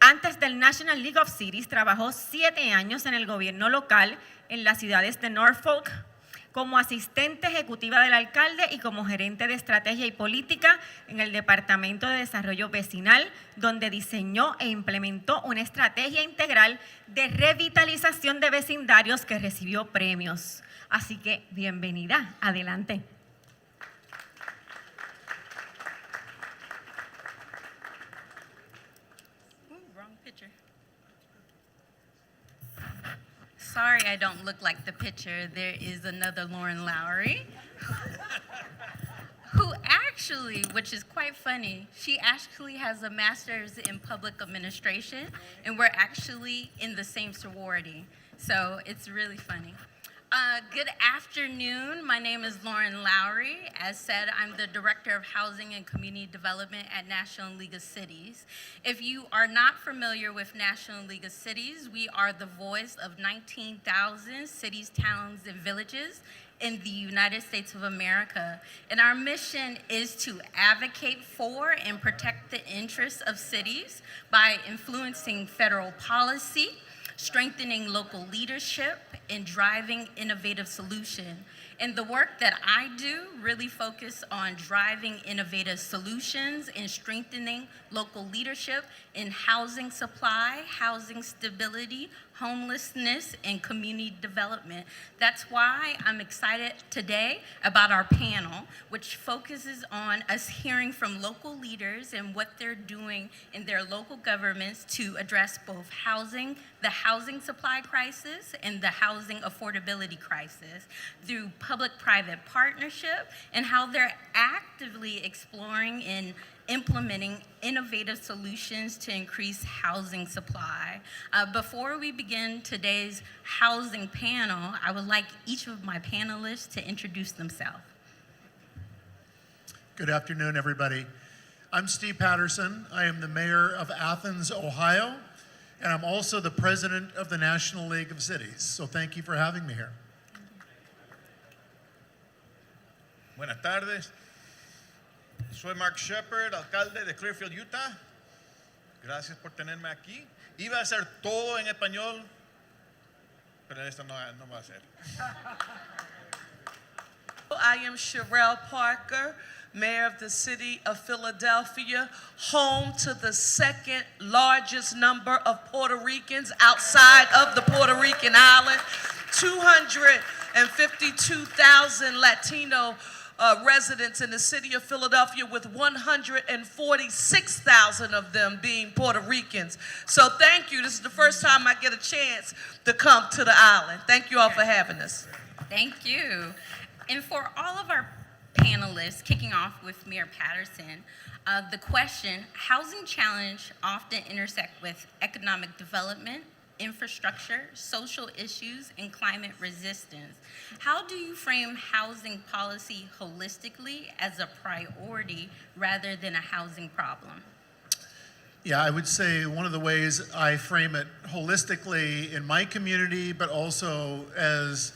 Antes del National League of Cities, trabajó 7 años en el gobierno local en las ciudades de Norfolk, como asistente ejecutiva del alcalde y como gerente de estrategia y política en el Departamento de Desarrollo Vecinal, donde diseñó e implementó una estrategia integral de revitalización de vecindarios que recibió premios. Así que, bienvenida, adelante. Sorry I don't look like the picture. There is another Lauren Lowry who actually, which is quite funny, she actually has a master's in public administration, and we're actually in the same sorority. So it's really funny. Good afternoon. My name is Lauren Lowry. As said, I'm the Director of Housing and Community Development at National League of Cities. If you are not familiar with National League of Cities, we are the voice of 19,000 cities, towns, and villages in the United States of America. And our mission is to advocate for and protect the interests of cities by influencing federal policy, strengthening local leadership, and driving innovative solutions. And the work that I do really focus on driving innovative solutions and strengthening local leadership in housing supply, housing stability, homelessness, and community development. That's why I'm excited today about our panel, which focuses on us hearing from local leaders and what they're doing in their local governments to address both housing, the housing supply crisis, and the housing affordability crisis through public-private partnership, and how they're actively exploring and implementing innovative solutions to increase housing supply. Before we begin today's housing panel, I would like each of my panelists to introduce themselves. Good afternoon, everybody. I'm Steve Patterson. I am the mayor of Athens, Ohio, and I'm also the president of the National League of Cities. So thank you for having me here. Buenas tardes. Soy Mark Shepard, alcalde de Clearfield, Utah. Gracias por tenerme aquí. Iba a hacer todo en español, pero esto no va a ser. I am Sherelle Parker, Mayor of the City of Philadelphia, home to the second largest number of Puerto Ricans outside of the Puerto Rican island, 252,000 Latino residents in the city of Philadelphia, with 146,000 of them being Puerto Ricans. So thank you. This is the first time I get a chance to come to the island. Thank you all for having us. Thank you. And for all of our panelists, kicking off with Mayor Patterson, the question, housing challenge often intersect with economic development, infrastructure, social issues, and climate resistance. How do you frame housing policy holistically as a priority rather than a housing problem? Yeah, I would say one of the ways I frame it holistically in my community, but also as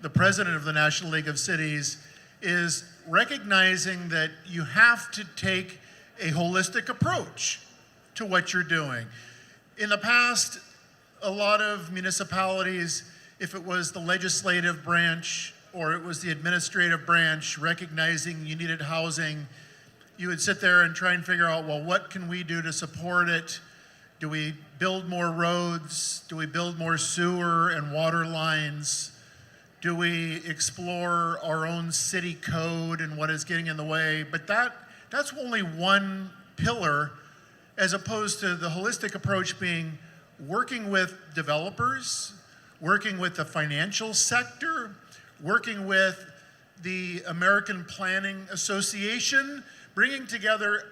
the president of the National League of Cities, is recognizing that you have to take a holistic approach to what you're doing. In the past, a lot of municipalities, if it was the legislative branch or it was the administrative branch recognizing you needed housing, you would sit there and try and figure out, well, what can we do to support it? Do we build more roads? Do we build more sewer and water lines? Do we explore our own city code and what is getting in the way? But that's only one pillar, as opposed to the holistic approach being working with developers, working with the financial sector, working with the American Planning Association, bringing together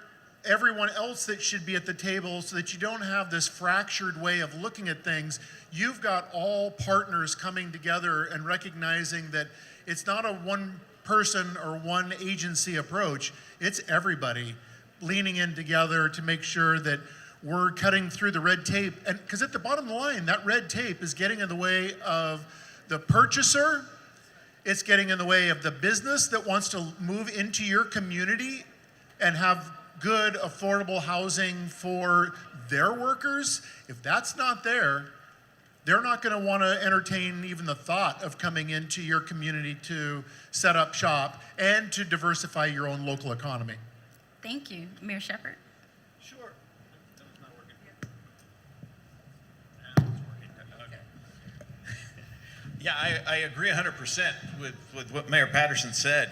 everyone else that should be at the table so that you don't have this fractured way of looking at things. You've got all partners coming together and recognizing that it's not a one person or one agency approach. It's everybody leaning in together to make sure that we're cutting through the red tape. And because at the bottom of the line, that red tape is getting in the way of the purchaser. It's getting in the way of the business that wants to move into your community and have good, affordable housing for their workers. If that's not there, they're not going to want to entertain even the thought of coming into your community to set up shop and to diversify your own local economy. Thank you. Mayor Shepherd? Sure. No, it's not working. Now it's working. Okay. Yeah, I agree 100% with what Mayor Patterson said.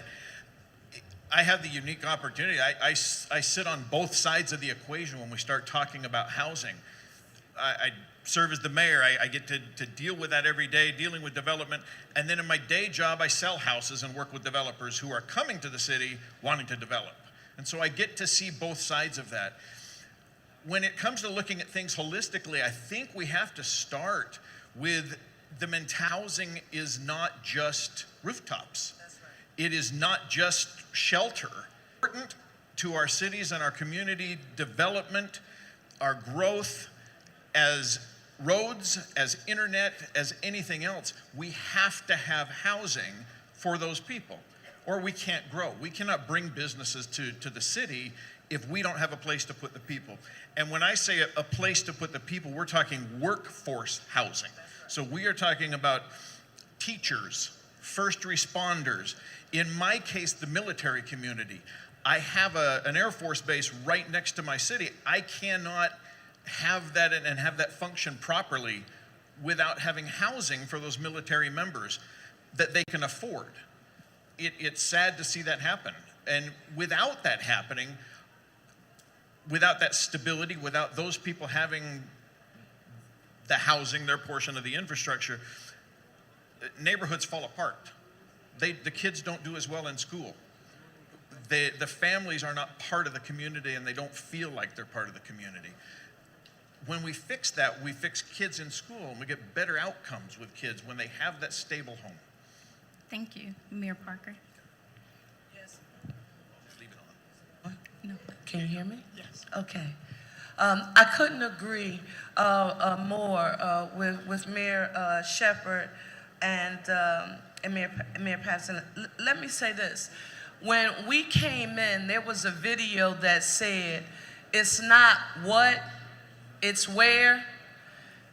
I have the unique opportunity. I sit on both sides of the equation when we start talking about housing. I serve as the mayor. I get to deal with that every day, dealing with development. And then in my day job, I sell houses and work with developers who are coming to the city wanting to develop. And so I get to see both sides of that. When it comes to looking at things holistically, I think we have to start with the housing is not just rooftops. It is not just shelter. Important to our cities and our community development, our growth as roads, as internet, as anything else. We have to have housing for those people, or we can't grow. We cannot bring businesses to the city if we don't have a place to put the people. And when I say a place to put the people, we're talking workforce housing. So we are talking about teachers, first responders, in my case, the military community. I have an Air Force base right next to my city. I cannot have that and have that function properly without having housing for those military members that they can afford. It's sad to see that happen. And without that happening, without that stability, without those people having the housing, their portion of the infrastructure, neighborhoods fall apart. The kids don't do as well in school. The families are not part of the community and they don't feel like they're part of the community. When we fix that, we fix kids in school and we get better outcomes with kids when they have that stable home. Thank you. Mayor Parker? Yes. Leave it on. No. Can you hear me? Yes. Okay. I couldn't agree more with Mayor Shepherd and Mayor Patterson. Let me say this. When we came in, there was a video that said, it's not what, it's where.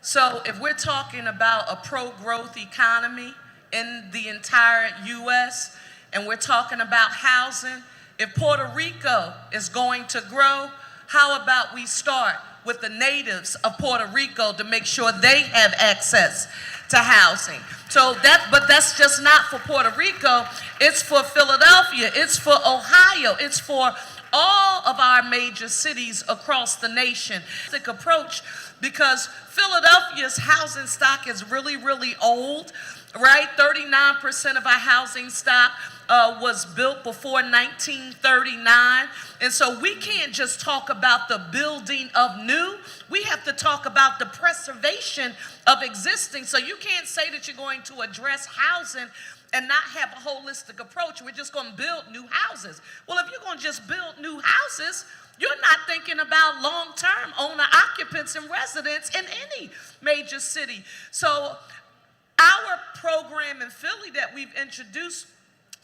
So if we're talking about a pro-growth economy in the entire U.S., and we're talking about housing, if Puerto Rico is going to grow, how about we start with the natives of Puerto Rico to make sure they have access to housing? But that's just not for Puerto Rico. It's for Philadelphia. It's for Ohio. It's for all of our major cities across the nation. It's an approach because Philadelphia's housing stock is really, really old, right? 39% of our housing stock was built before 1939. And so we can't just talk about the building of new. We have to talk about the preservation of existing. So you can't say that you're going to address housing and not have a holistic approach. We're just going to build new houses. Well, if you're going to just build new houses, you're not thinking about long-term owner occupants and residents in any major city. So our program in Philly that we've introduced,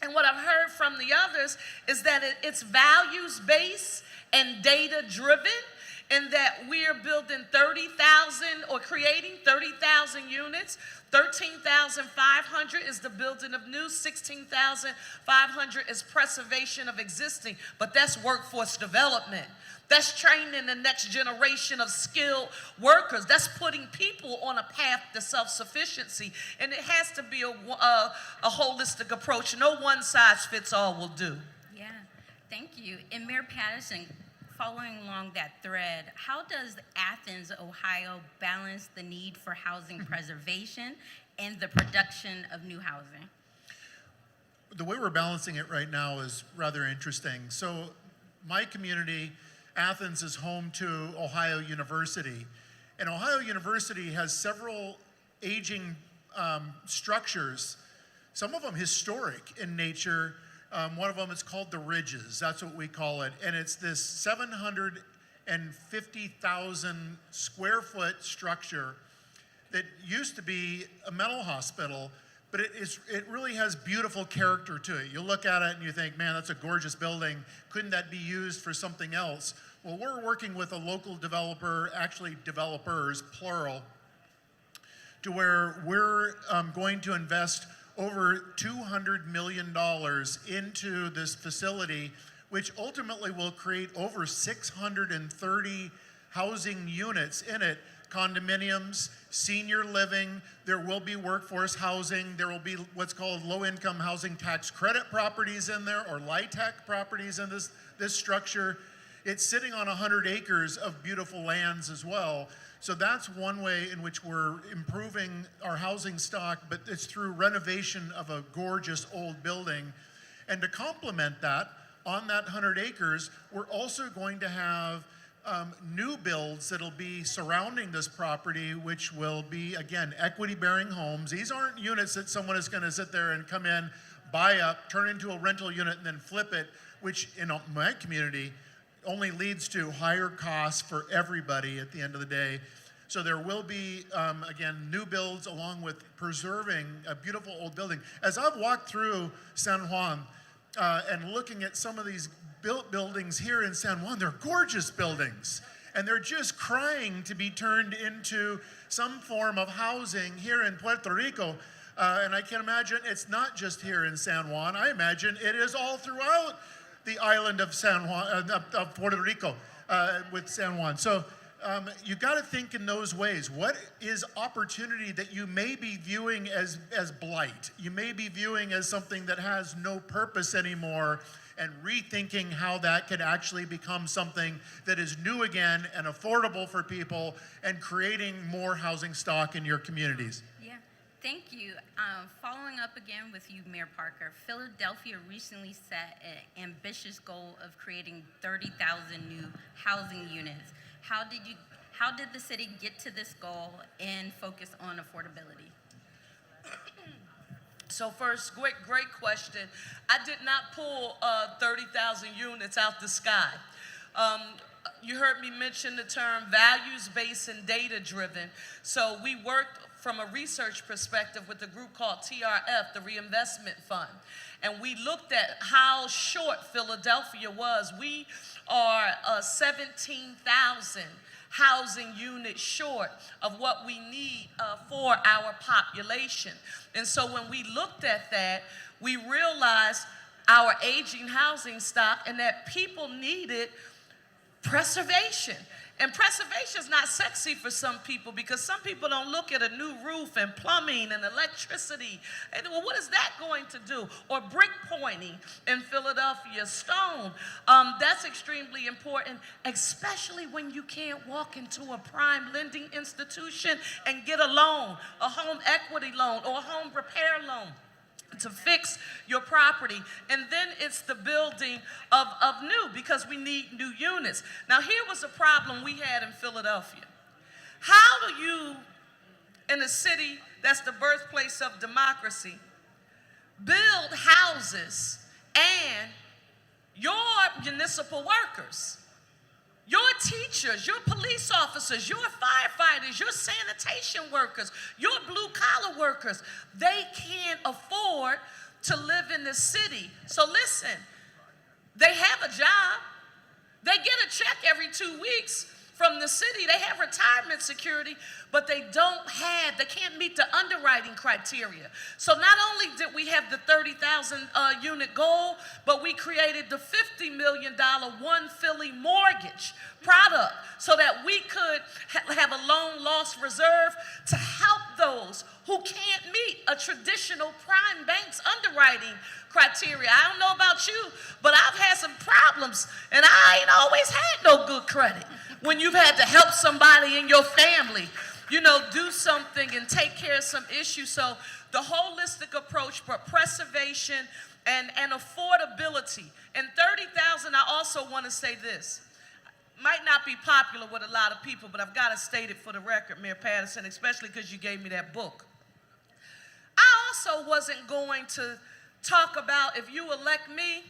and what I've heard from the others, is that it's values-based and data-driven, in that we are building 30,000 or creating 30,000 units. 13,500 is the building of new, 16,500 is preservation of existing, but that's workforce development. That's training the next generation of skilled workers. That's putting people on a path to self-sufficiency. And it has to be a holistic approach. No one size fits all will do. Yeah, thank you. And Mayor Patterson, following along that thread, how does Athens, Ohio balance the need for housing preservation and the production of new housing? The way we're balancing it right now is rather interesting. So my community, Athens, is home to Ohio University. And Ohio University has several aging structures, some of them historic in nature. One of them is called the Ridges. That's what we call it. And it's this 750,000 square foot structure that used to be a mental hospital, but it really has beautiful character to it. You look at it and you think, man, that's a gorgeous building. Couldn't that be used for something else? Well, we're working with a local developer, actually developers, plural, to where we're going to invest over $200 million into this facility, which ultimately will create over 630 housing units in it, condominiums, senior living, there will be workforce housing, there will be what's called low-income housing tax credit properties in there, or LIHTC properties in this structure. It's sitting on 100 acres of beautiful lands as well. So that's one way in which we're improving our housing stock, but it's through renovation of a gorgeous old building. And to complement that, on that 100 acres, we're also going to have new builds that'll be surrounding this property, which will be, again, equity-bearing homes. These aren't units that someone is going to sit there and come in, buy up, turn into a rental unit, and then flip it, which in my community only leads to higher costs for everybody at the end of the day. So there will be, again, new builds along with preserving a beautiful old building. As I've walked through San Juan and looking at some of these built buildings here in San Juan, they're gorgeous buildings. And they're just crying to be turned into some form of housing here in Puerto Rico. And I can imagine it's not just here in San Juan. I imagine it is all throughout the island of San Juan, of Puerto Rico, with San Juan. So you got to think in those ways. What is opportunity that you may be viewing as blight? You may be viewing as something that has no purpose anymore, and rethinking how that could actually become something that is new again and affordable for people, and creating more housing stock in your communities. Yeah, thank you. Following up again with you, Mayor Parker, Philadelphia recently set an ambitious goal of creating 30,000 new housing units. How did the city get to this goal and focus on affordability? So first, great question. I did not pull 30,000 units out the sky. You heard me mention the term values-based and data-driven. So we worked from a research perspective with a group called TRF, the Reinvestment Fund. And we looked at how short Philadelphia was. We are 17,000 housing units short of what we need for our population. And so when we looked at that, we realized our aging housing stock and that people needed preservation. And preservation is not sexy for some people, because some people don't look at a new roof and plumbing and electricity and, well, what is that going to do? Or brick pointing in Philadelphia, stone. That's extremely important, especially when you can't walk into a prime lending institution and get a loan, a home equity loan or a home repair loan. to fix your property. And then it's the building of new, because we need new units. Now, here was a problem we had in Philadelphia. How do you, in a city that's the birthplace of democracy, build houses and your municipal workers, your teachers, your police officers, your firefighters, your sanitation workers, your blue-collar workers, they can't afford to live in the city. So listen, they have a job. They get a check every 2 weeks from the city. They have retirement security, but they can't meet the underwriting criteria. So not only did we have the 30,000 unit goal, but we created the $50 million One Philly mortgage product so that we could have a loan loss reserve to help those who can't meet a traditional prime bank's underwriting criteria. I don't know about you, but I've had some problems, and I ain't always had no good credit. When you've had to help somebody in your family, do something and take care of some issues. So the holistic approach for preservation and affordability. And 30,000, I also want to say this. Might not be popular with a lot of people, but I've got to state it for the record, Mayor Patterson, especially because you gave me that book. I also wasn't going to talk about, if you elect me,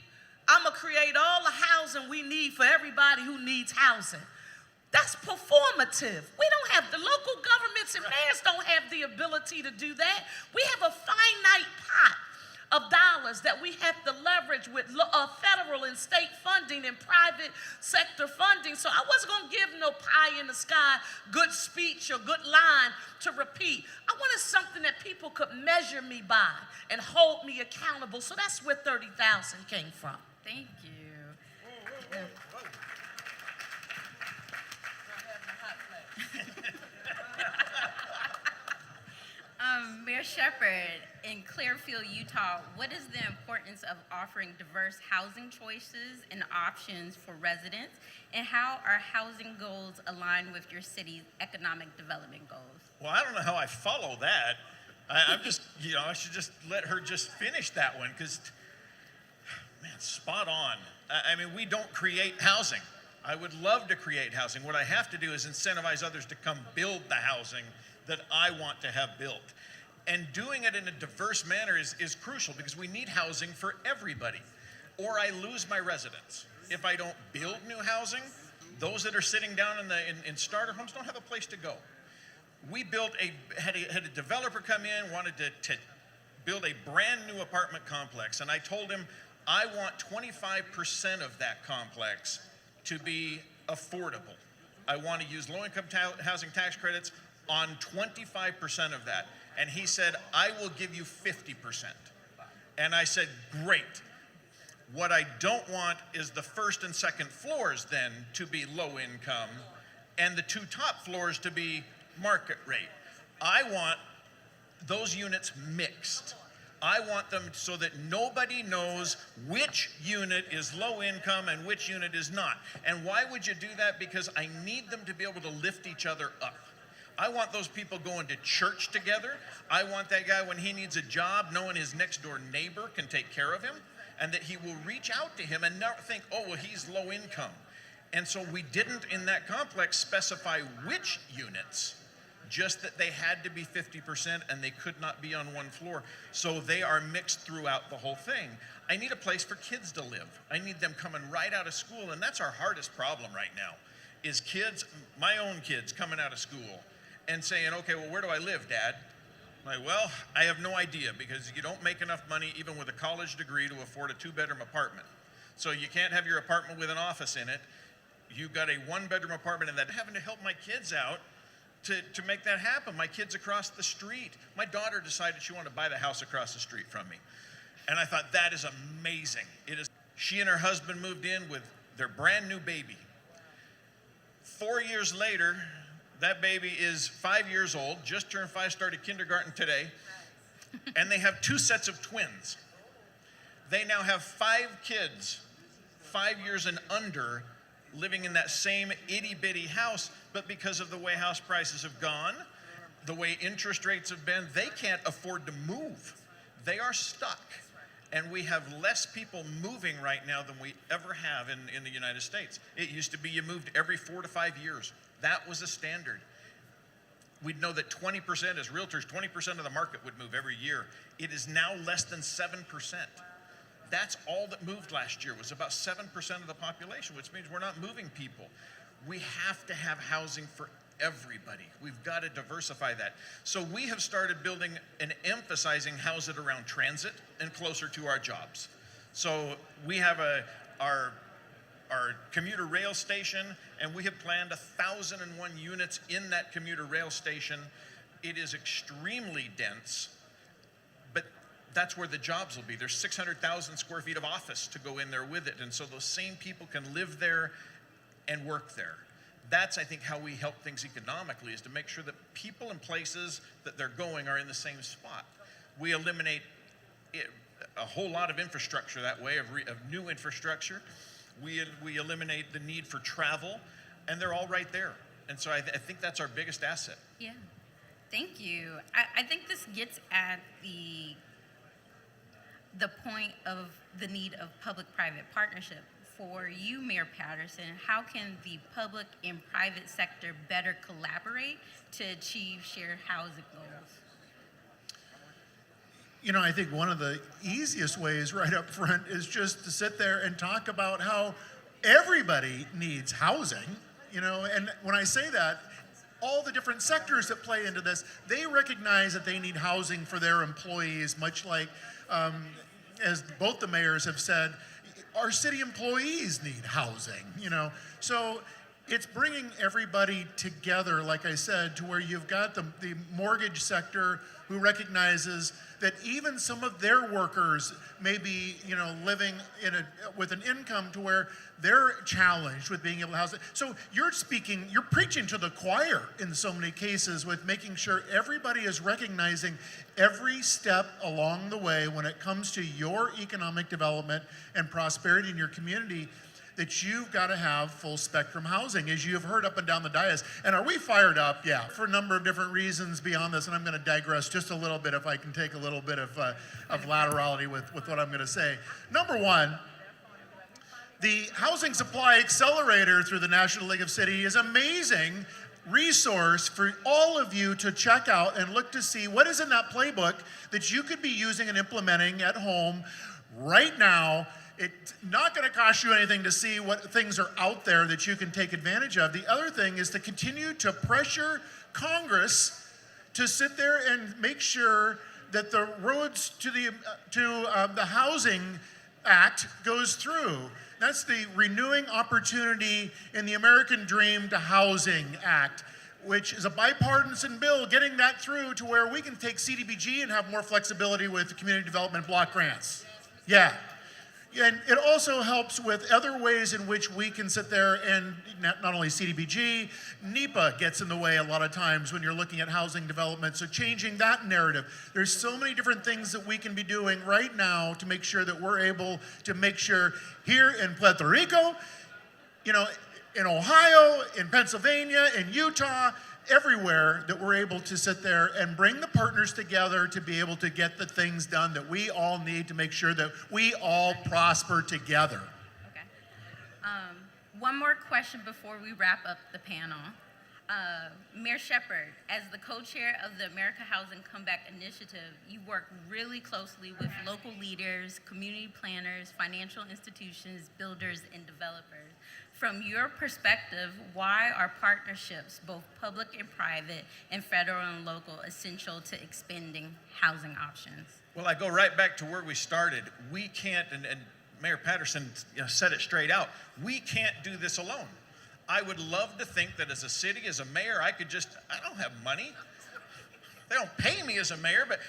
I'm going to create all the housing we need for everybody who needs housing. That's performative. We don't have, the local governments and mayors don't have the ability to do that. We have a finite pot of dollars that we have to leverage with federal and state funding and private sector funding. So I wasn't going to give no pie in the sky, good speech or good line to repeat. I wanted something that people could measure me by and hold me accountable. So that's where 30,000 came from. Thank you. Mayor Shepherd, in Clearfield, Utah, what is the importance of offering diverse housing choices and options for residents, and how are housing goals aligned with your city's economic development goals? Well, I don't know how I follow that. I'm just, I should just let her just finish that one because, man, spot on. I mean, we don't create housing. I would love to create housing. What I have to do is incentivize others to come build the housing that I want to have built. And doing it in a diverse manner is crucial because we need housing for everybody, or I lose my residents. If I don't build new housing, those that are sitting down in starter homes don't have a place to go. We had a developer come in, wanted to build a brand new apartment complex, and I told him I want 25% of that complex to be affordable. I want to use low-income housing tax credits on 25% of that. And he said, I will give you 50%. And I said, great. What I don't want is the first and second floors then to be low income and the two top floors to be market rate. I want those units mixed. I want them so that nobody knows which unit is low income and which unit is not. And why would you do that? Because I need them to be able to lift each other up. I want those people going to church together. I want that guy, when he needs a job, knowing his next door neighbor can take care of him and that he will reach out to him and not think, oh, well, he's low income. And so we didn't in that complex specify which units, just that they had to be 50% and they could not be on one floor. So they are mixed throughout the whole thing. I need a place for kids to live. I need them coming right out of school, and that's our hardest problem right now, is kids, my own kids coming out of school and saying, okay, well, where do I live, Dad? I'm like, well, I have no idea because you don't make enough money even with a college degree to afford a 2-bedroom apartment. So you can't have your apartment with an office in it. You've got a 1-bedroom apartment, and that having to help my kids out to make that happen. My kids across the street. My daughter decided she wanted to buy the house across the street from me. And I thought, that is amazing. It is. She and her husband moved in with their brand new baby. 4 years later, that baby is 5 years old, just turned 5, started kindergarten today, and they have 2 sets of twins. They now have 5 kids, 5 years and under, living in that same itty-bitty house, but because of the way house prices have gone, the way interest rates have been, they can't afford to move. They are stuck. And we have less people moving right now than we ever have in the United States. It used to be you moved every 4 to 5 years. That was a standard. We'd know that 20%, as realtors, 20% of the market would move every year. It is now less than 7%. That's all that moved last year, was about 7% of the population, which means we're not moving people. We have to have housing for everybody. We've got to diversify that. So we have started building and emphasizing housing around transit and closer to our jobs. So we have our commuter rail station, and we have planned 1,001 units in that commuter rail station. It is extremely dense, but that's where the jobs will be. There's 600,000 square feet of office to go in there with it, and so those same people can live there and work there. That's, I think, how we help things economically, is to make sure that people and places that they're going are in the same spot. We eliminate a whole lot of infrastructure that way, of new infrastructure. We eliminate the need for travel, and they're all right there. And so I think that's our biggest asset. Yeah, thank you. I think this gets at the point of the need of public-private partnership. For you, Mayor Patterson, how can the public and private sector better collaborate to achieve shared housing goals? You know, I think one of the easiest ways right up front is just to sit there and talk about how everybody needs housing, you know, and when I say that, all the different sectors that play into this, they recognize that they need housing for their employees, much like, as both the mayors have said, our city employees need housing, you know. So it's bringing everybody together, like I said, to where you've got the mortgage sector who recognizes that even some of their workers may be, you know, living with an income to where they're challenged with being able to house it. So you're preaching to the choir in so many cases with making sure everybody is recognizing every step along the way when it comes to your economic development and prosperity in your community, that you've got to have full spectrum housing, as you have heard up and down the dais. And are we fired up? Yeah, for a number of different reasons beyond this, and I'm going to digress just a little bit if I can take a little bit of laterality with what I'm going to say. Number one, the Housing Supply Accelerator through the National League of Cities is an amazing resource for all of you to check out and look to see what is in that playbook that you could be using and implementing at home right now. It's not going to cost you anything to see what things are out there that you can take advantage of. The other thing is to continue to pressure Congress to sit there and make sure that the roads to the Housing Act goes through. That's the Renewing Opportunity in the American Dream to Housing Act, which is a bipartisan bill, getting that through to where we can take CDBG and have more flexibility with the community development block grants. Yeah. And it also helps with other ways in which we can sit there and not only CDBG, NEPA gets in the way a lot of times when you're looking at housing development. So changing that narrative. There's so many different things that we can be doing right now to make sure that we're able to make sure here in Puerto Rico, you know, in Ohio, in Pennsylvania, in Utah, everywhere, that we're able to sit there and bring the partners together to be able to get the things done that we all need to make sure that we all prosper together. Okay. One more question before we wrap up the panel. Mayor Shepherd, as the co-chair of the America Housing Comeback Initiative, you work really closely with local leaders, community planners, financial institutions, builders, and developers. From your perspective, why are partnerships, both public and private, and federal and local, essential to expanding housing options? Well, I go right back to where we started. We can't, and Mayor Patterson said it straight out, we can't do this alone. I would love to think that as a city, as a mayor, I don't have money. They don't pay me as a mayor, but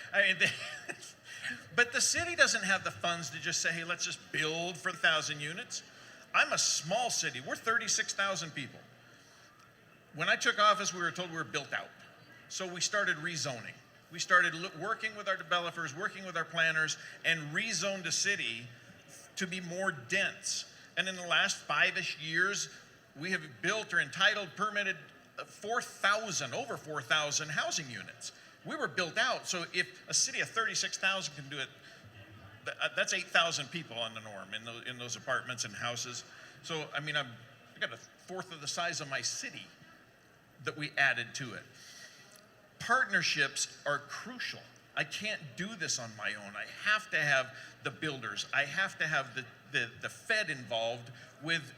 but the city doesn't have the funds to just say, hey, let's just build for 1,000 units. I'm a small city. We're 36,000 people. When I took office, we were told we were built out. So we started rezoning. We started working with our developers, working with our planners, and rezoned a city to be more dense. And in the last 5-ish years, we have built or entitled, permitted over 4,000 housing units. we were built out. So if a city of 36,000 can do it, that's 8,000 people on the norm in those apartments and houses. So, I mean, I got a fourth of the size of my city that we added to it. Partnerships are crucial. I can't do this on my own. I have to have the builders. I have to have the Fed involved with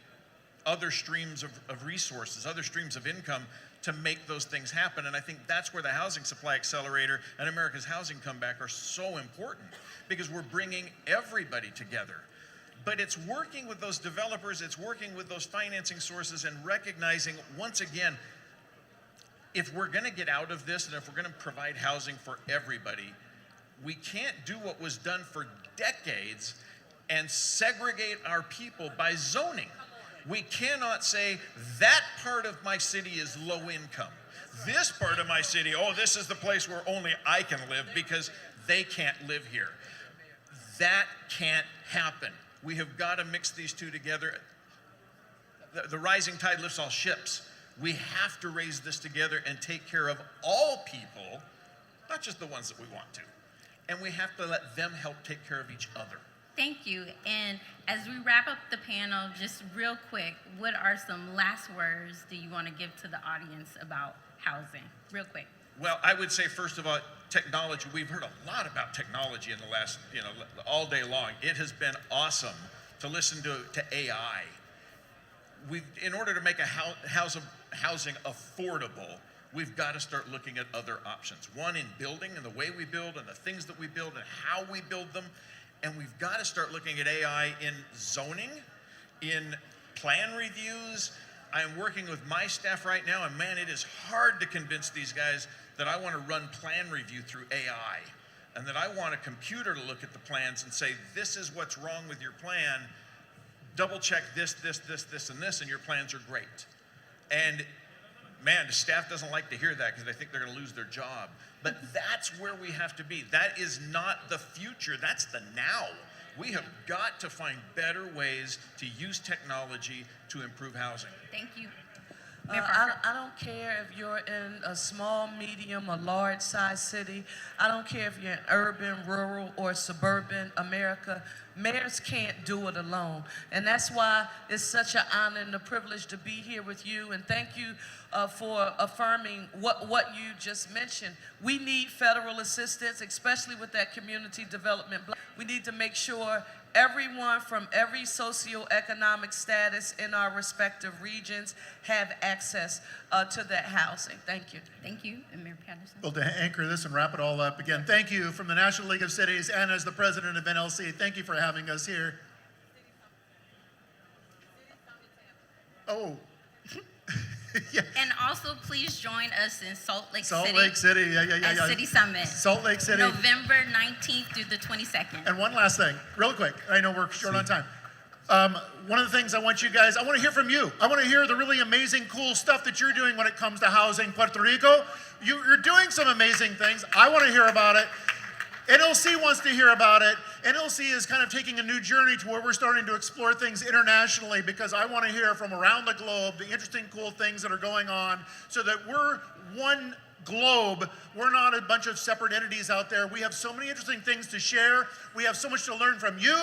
other streams of resources, other streams of income to make those things happen. And I think that's where the Housing Supply Accelerator and America's Housing Comeback are so important, because we're bringing everybody together. But it's working with those developers, it's working with those financing sources, and recognizing, once again, if we're going to get out of this and if we're going to provide housing for everybody, we can't do what was done for decades and segregate our people by zoning. We cannot say that part of my city is low income. This part of my city, oh, this is the place where only I can live because they can't live here. That can't happen. We have got to mix these two together. The rising tide lifts all ships. We have to raise this together and take care of all people, not just the ones that we want to. And we have to let them help take care of each other. Thank you. And as we wrap up the panel, just real quick, what are some last words do you want to give to the audience about housing? Real quick. Well, I would say, first of all, technology. We've heard a lot about technology in the last, all day long. It has been awesome to listen to AI. In order to make housing affordable, we've got to start looking at other options. One, in building and the way we build and the things that we build and how we build them. And we've got to start looking at AI in zoning, in plan reviews. I am working with my staff right now, and man, it is hard to convince these guys that I want to run plan review through AI, and that I want a computer to look at the plans and say, this is what's wrong with your plan. Double check this, and this, and your plans are great. And man, the staff doesn't like to hear that because they think they're going to lose their job. But that's where we have to be. That is not the future, that's the now. We have got to find better ways to use technology to improve housing. Thank you. I don't care if you're in a small, medium, or large size city. I don't care if you're in urban, rural, or suburban America. Mayors can't do it alone. And that's why it's such an honor and a privilege to be here with you. And thank you for affirming what you just mentioned. We need federal assistance, especially with that community development. We need to make sure everyone from every socioeconomic status in our respective regions have access to that housing. Thank you. Thank you. And Mayor Patterson. Well, to anchor this and wrap it all up, again, thank you from the National League of Cities and as the president of NLC, thank you for having us here. Oh. Yeah. And also, please join us in Salt Lake City. Salt Lake City, yeah. City Summit. Salt Lake City. November 19th through the 22nd. And one last thing, real quick. I know we're short on time. One of the things I want to hear from you. I want to hear the really amazing, cool stuff that you're doing when it comes to housing Puerto Rico. You're doing some amazing things. I want to hear about it. NLC wants to hear about it. NLC is kind of taking a new journey to where we're starting to explore things internationally, because I want to hear from around the globe the interesting, cool things that are going on, so that we're one globe. We're not a bunch of separate entities out there. We have so many interesting things to share. We have so much to learn from you.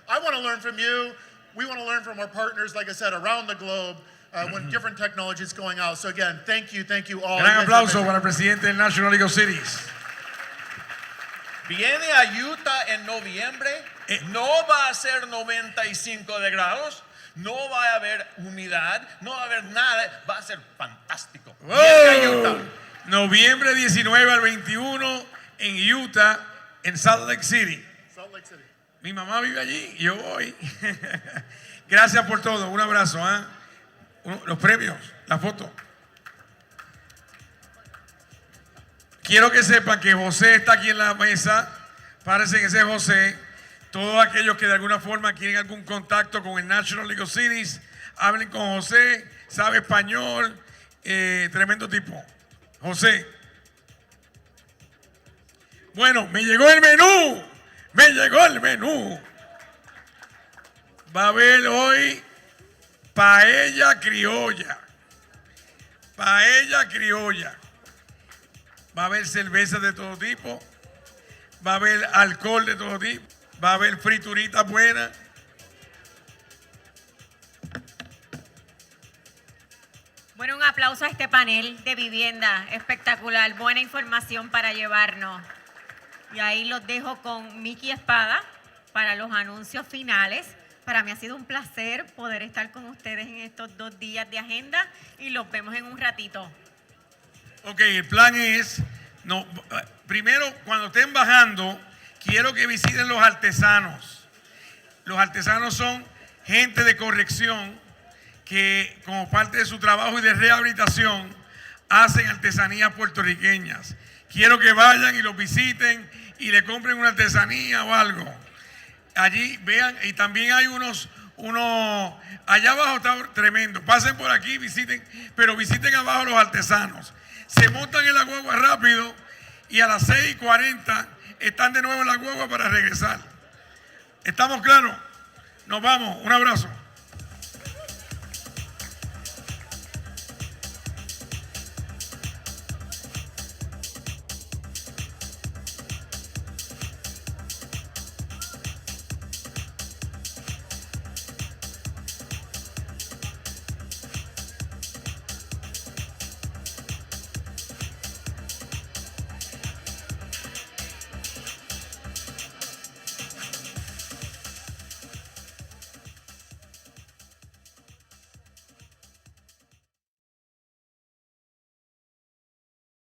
I want to learn from you. We want to learn from our partners, like I said, around the globe when different technology is going out. So again, thank you all. Gran aplauso para el presidente del National League of Cities. Viene a Utah en noviembre, no va a ser 95 de grados, no va a haber humedad, no va a haber nada, va a ser fantástico. Viene a Utah. Noviembre 19 al 21 en Utah, en Salt Lake City. Salt Lake City. Mi mamá vive allí, yo voy. Gracias por todo, un abrazo. Los premios, la foto. Quiero que sepan que José está aquí en la mesa. Parece que ese es José. Todos aquellos que de alguna forma quieren algún contacto con el National League of Cities, hablen con José. Sabe español. Tremendo tipo. José. Bueno, me llegó el menú. Me llegó el menú. Va a haber hoy paella criolla. Paella criolla. va a haber cerveza de todo tipo, va a haber alcohol de todo tipo, va a haber frituritas buenas. Bueno, un aplauso a este panel de vivienda espectacular, buena información para llevarnos. Y ahí los dejo con Miki Espada para los anuncios finales. Para mí ha sido un placer poder estar con ustedes en estos 2 días de agenda y los vemos en un ratito. Ok, el plan es, primero cuando estén bajando, quiero que visiten los artesanos. Los artesanos son gente de corrección que como parte de su trabajo y de rehabilitación hacen artesanías puertorriqueñas. Quiero que vayan y los visiten y le compren una artesanía o algo. Allí vean, y también hay unos, allá abajo está tremendo. Pasen por aquí, visiten, pero visiten abajo los artesanos. Se montan en la guagua rápido y a las 6:40 están de nuevo en la guagua para regresar. ¿Estamos claros? Nos vamos. Un abrazo.